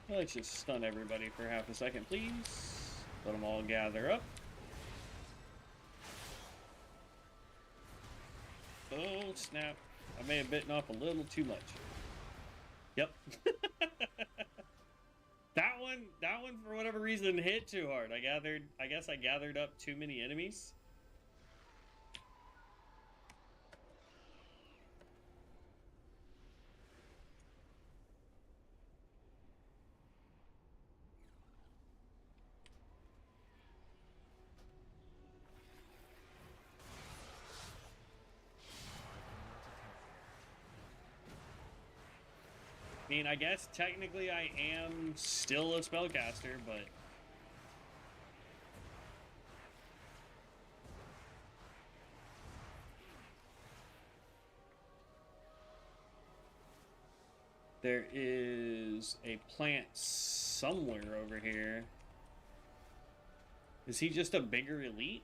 Let's just stun everybody for half a second, please. Let them all gather up. Oh, snap. I may have bitten off a little too much. Yep. That one, for whatever reason, hit too hard. I guess I gathered up too many enemies. I mean, I guess technically I am still a spellcaster, but there is a plant somewhere over here. Is he just a bigger elite?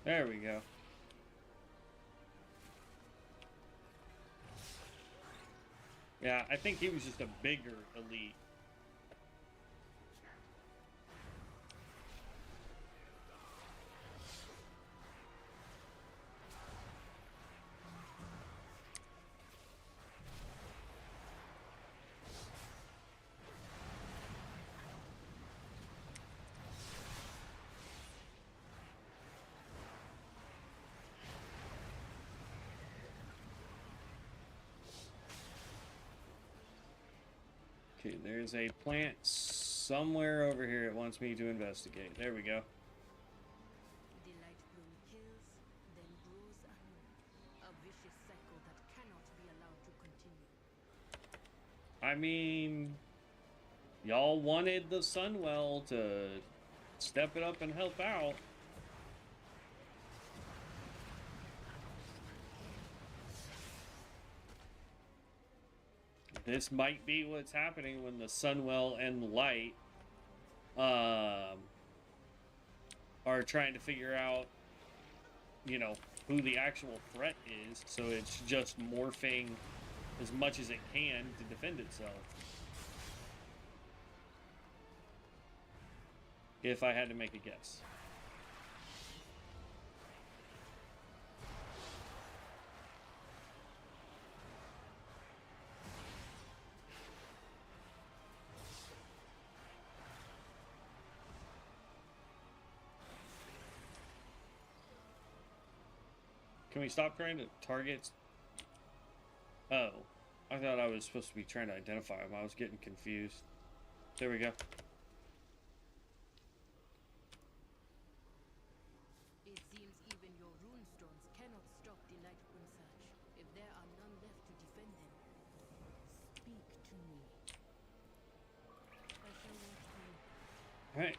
There we go. Yeah, I think he was just a bigger elite. Okay, there's a plant somewhere over here it wants me to investigate. There we go. The light bloom kills, then grows anew. A vicious cycle that cannot be allowed to continue. I mean, y'all wanted the Sunwell to step it up and help out. This might be what's happening when the Sunwell and the Light are trying to figure out, you know, who the actual threat is, so it's just morphing as much as it can to defend itself. If I had to make a guess. Can we stop trying to target? Oh, I thought I was supposed to be trying to identify them. I was getting confused. There we go. It seems even your rune stones cannot stop the light bloom surge. If there are none left to defend them, speak to me. I shall watch you. Alright.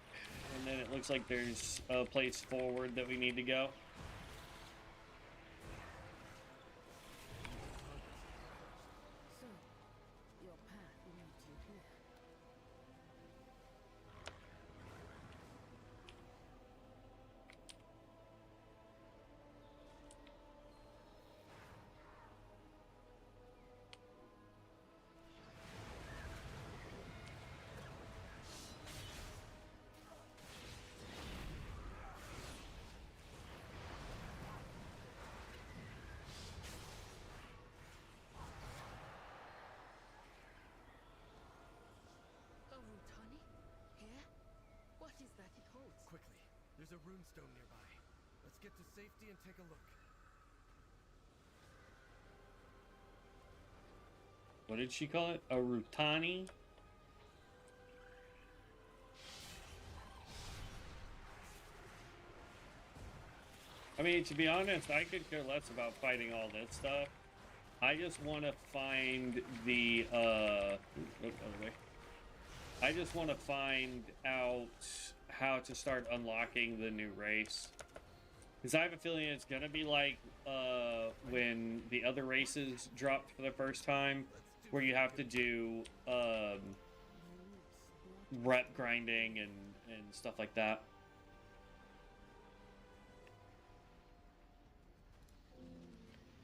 And then it looks like there's a place forward that we need to go. So, your path leads you here. A Rutani? Here? What is that it holds? Quickly, there's a runestone nearby. Let's get to safety and take a look. What did she call it? A Rutani? I mean, to be honest, I could care less about fighting all this stuff. I just want to find the, other way. I just want to find out how to start unlocking the new race. Because I have a feeling it's going to be like, when the other races dropped for the first time, where you have to do, rep grinding and stuff like that.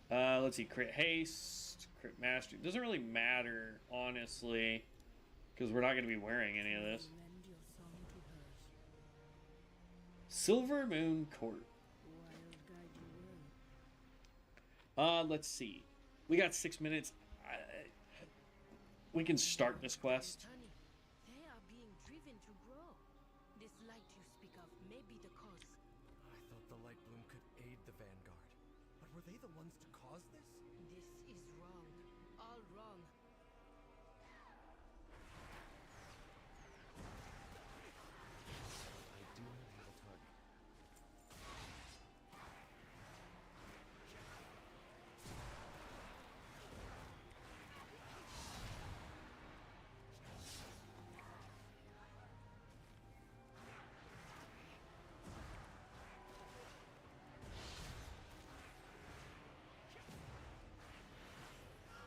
Let's see, crit haste, crit mastery. Doesn't really matter, honestly, because we're not going to be wearing any of this. Lend your song to hers. Silver Moon Court. Wild guide you will. Let's see. We got 6 minutes. We can start this quest. Rutani, they are being driven to grow. This light you speak of may be the cause. I thought the light bloom could aid the Vanguard. But were they the ones to cause this? This is wrong. All wrong. I do have a target.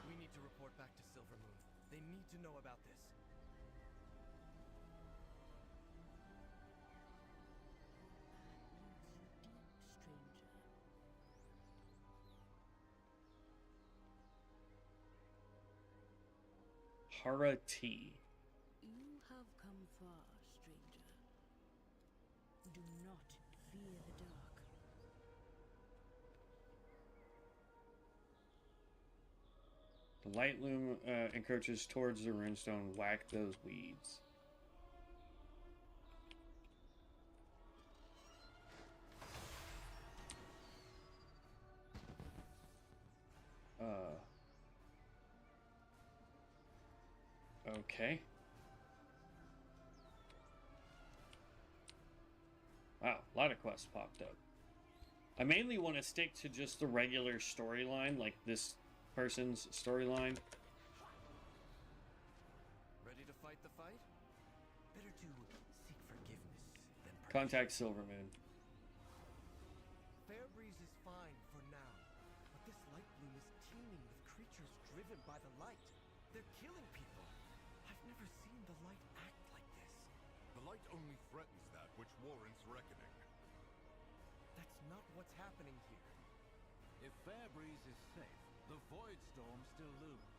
We need to report back to Silver Moon. They need to know about this. Stranger. Hara T. You have come far, stranger. Do not fear the dark. The light loom encroaches towards the runestone. Whack those weeds. Okay. Wow, a lot of quests popped up. I mainly want to stick to just the regular storyline, like this person's storyline. Ready to fight the fight? Better to seek forgiveness than punish. Contact Silvermoon. Fairbreeze is fine for now, but this light bloom is teeming with creatures driven by the light. They're killing people. I've never seen the light act like this. The light only threatens that which warrants reckoning. That's not what's happening here. If Fairbreeze is safe, the Void Storm still looms.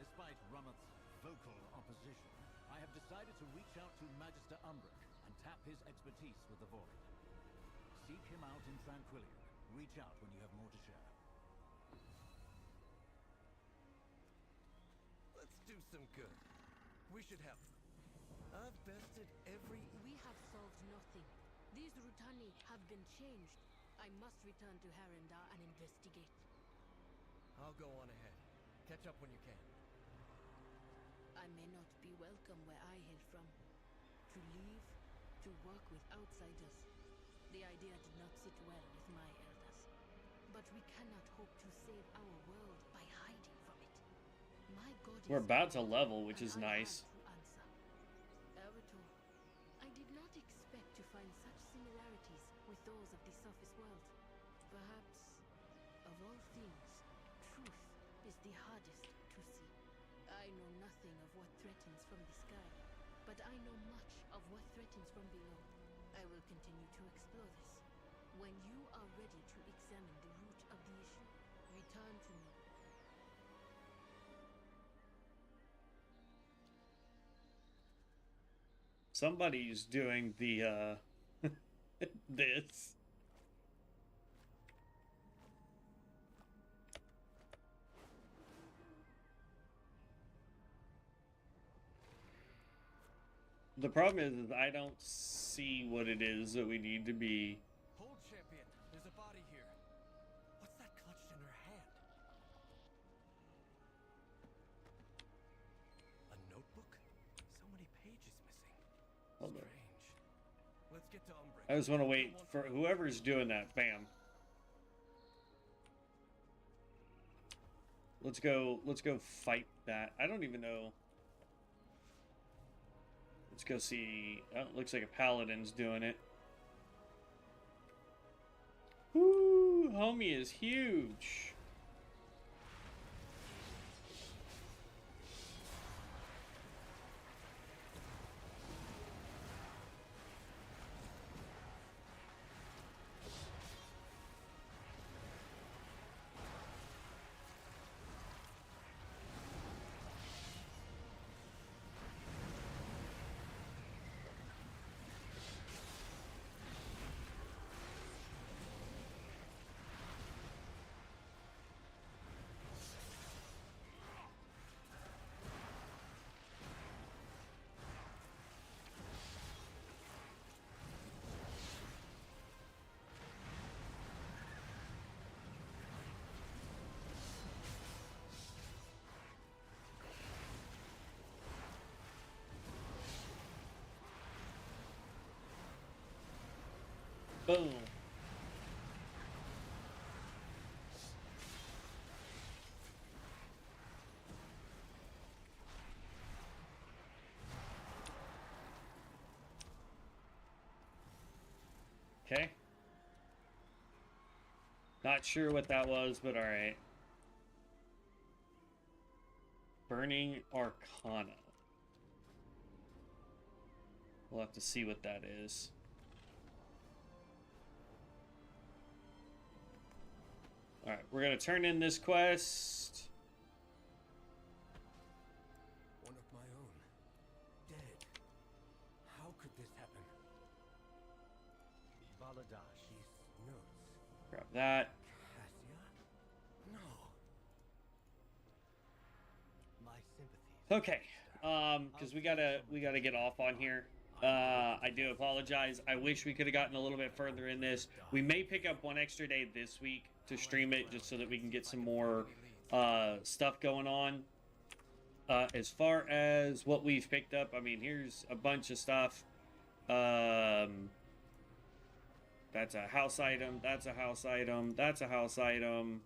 Despite Rummoth's vocal opposition, I have decided to reach out to Magister Umbric and tap his expertise with the Void. Seek him out in Tranquillion. Reach out when you have more to share. Let's do some good. We should help. I've bested every... We have solved nothing. These Rutani have been changed. I must return to Harendar and investigate. I'll go on ahead. Catch up when you can. I may not be welcome where I hail from. To leave, to work with outsiders. The idea did not sit well with my elders. But we cannot hope to save our world by hiding from it. My God We're is about to God, level, which and is I nice. have to answer. is the hardest to see. I know nothing of what threatens from the sky, but I know much of what threatens from below. I will continue to explore this. When you are ready to examine the root of the issue, return to me. Somebody's doing the this. The problem is I don't see what it is that we need to be. Hold, champion. There's a body here. What's that clutched in her hand? A notebook? So many pages missing. Hold on. Strange. Let's get to Umbre. I just want to wait for whoever's doing that. Bam. Let's go fight that. I don't even know. Let's go see. Oh, it looks like a paladin's doing it. Woo! Homie is huge. Boom. Okay. Not sure what that was, but alright. Burning Arcana. We'll have to see what that is. Alright, we're gonna turn in this quest. One of my own. Dead. How could this happen? Baladash. These notes. Grab that. Cassia? No. My sympathies. Okay, because we gotta get off on here. I do apologize. I wish we could have gotten a little bit further in this. We may pick up one extra day this week to stream it, just so that we can get some more stuff going on. As far as what we've picked up, I mean, here's a bunch of stuff. That's a house item. That's a house item. That's a house item.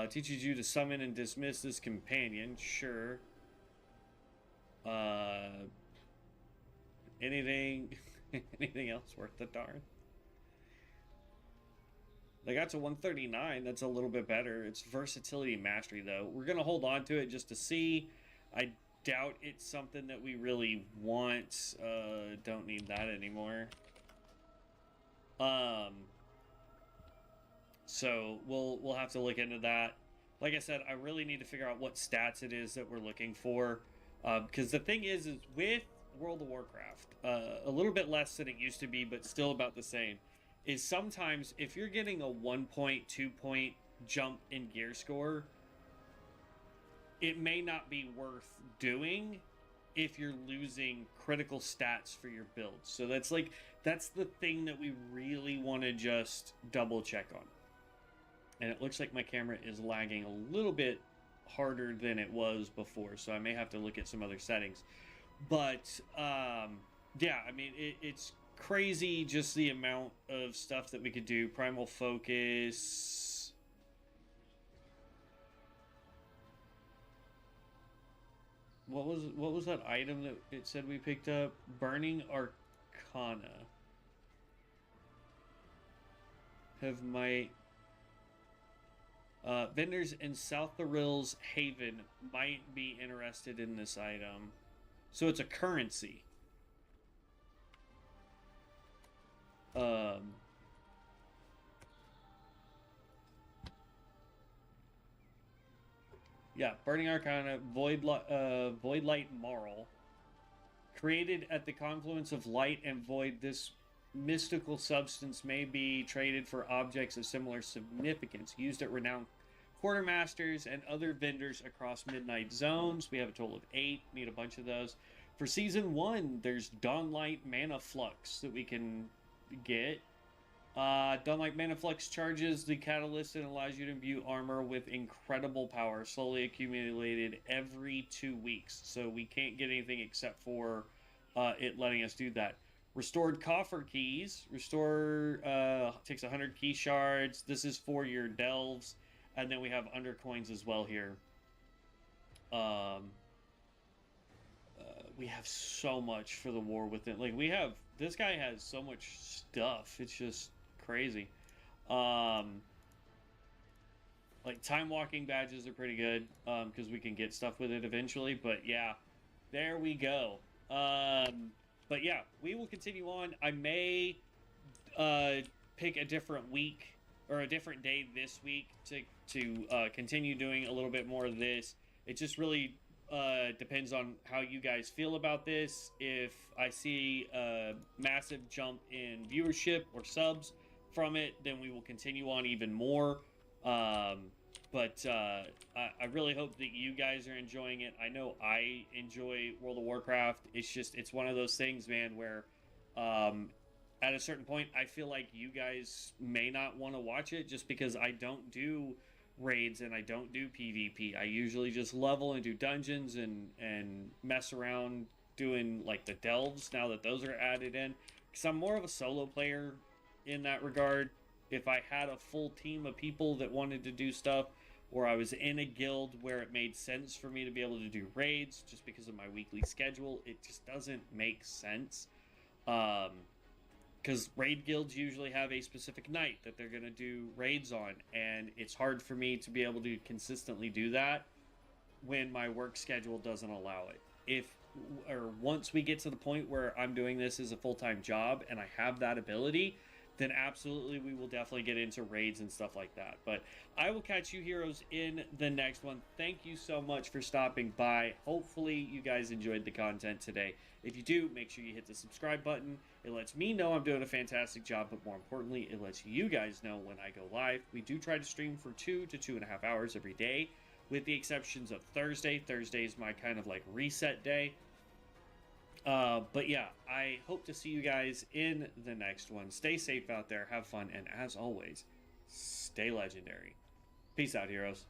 Teaches you to summon and dismiss this companion. Sure. Anything else worth the darn? They got to 139. That's a little bit better. It's versatility and mastery, though. We're gonna hold on to it just to see. I doubt it's something that we really want. Don't need that anymore. So we'll have to look into that. Like I said, I really need to figure out what stats it is that we're looking for. Because the thing is with World of Warcraft, a little bit less than it used to be, but still about the same, is sometimes if you're getting a 1 point, 2 point jump in gear score, it may not be worth doing if you're losing critical stats for your build. So that's the thing that we really want to just double check on. And it looks like my camera is lagging a little bit harder than it was before, so I may have to look at some other settings. But yeah, I mean, it's crazy just the amount of stuff that we could do. Primal Focus. What was that item that it said we picked up? Burning Arcana. Have my Vendors in South Thorill's Haven might be interested in this item. So it's a currency. Yeah, Burning Arcana, Void Light Marl. Created at the confluence of light and void, this mystical substance may be traded for objects of similar significance, used at renowned quartermasters and other vendors across Midnight Zones. We have a total of 8. Need a bunch of those. For Season 1, there's Dawnlight Mana Flux that we can get. Dawnlight Mana Flux charges the catalyst and allows you to imbue armor with incredible power, slowly accumulated every 2 weeks. So we can't get anything except for it letting us do that. Restored Coffer Keys. Restore takes 100 key shards. This is for your delves. And then we have undercoins as well here. We have so much for the war within. Like, we have... This guy has so much stuff. It's just crazy. Like, time walking badges are pretty good. Because we can get stuff with it eventually. But, yeah. There we go. But, yeah. We will continue on. I may pick a different week. Or a different day this week to continue doing a little bit more of this. It just really depends on how you guys feel about this. If I see a massive jump in viewership or subs from it, then we will continue on even more. But I really hope that you guys are enjoying it. I know I enjoy World of Warcraft. It's one of those things, man, where at a certain point, I feel like you guys may not want to watch it just because I don't do raids and I don't do PvP. I usually just level and do dungeons and mess around doing like the delves now that those are added in. Because I'm more of a solo player in that regard. If I had a full team of people that wanted to do stuff, or I was in a guild where it made sense for me to be able to do raids just because of my weekly schedule, it just doesn't make sense. Because raid guilds usually have a specific night that they're going to do raids on, and it's hard for me to be able to consistently do that when my work schedule doesn't allow it. Once we get to the point where I'm doing this as a full-time job and I have that ability, then absolutely we will definitely get into raids and stuff like that. But I will catch you heroes in the next one. Thank you so much for stopping by. Hopefully you guys enjoyed the content today. If you do, make sure you hit the subscribe button. It lets me know I'm doing a fantastic job, but more importantly, it lets you guys know when I go live. We do try to stream for 2 to 2.5 hours every day, with the exceptions of Thursday. Thursday is my kind of like reset day. But yeah, I hope to see you guys in the next one. Stay safe out there, have fun, and as always, stay legendary. Peace out, heroes.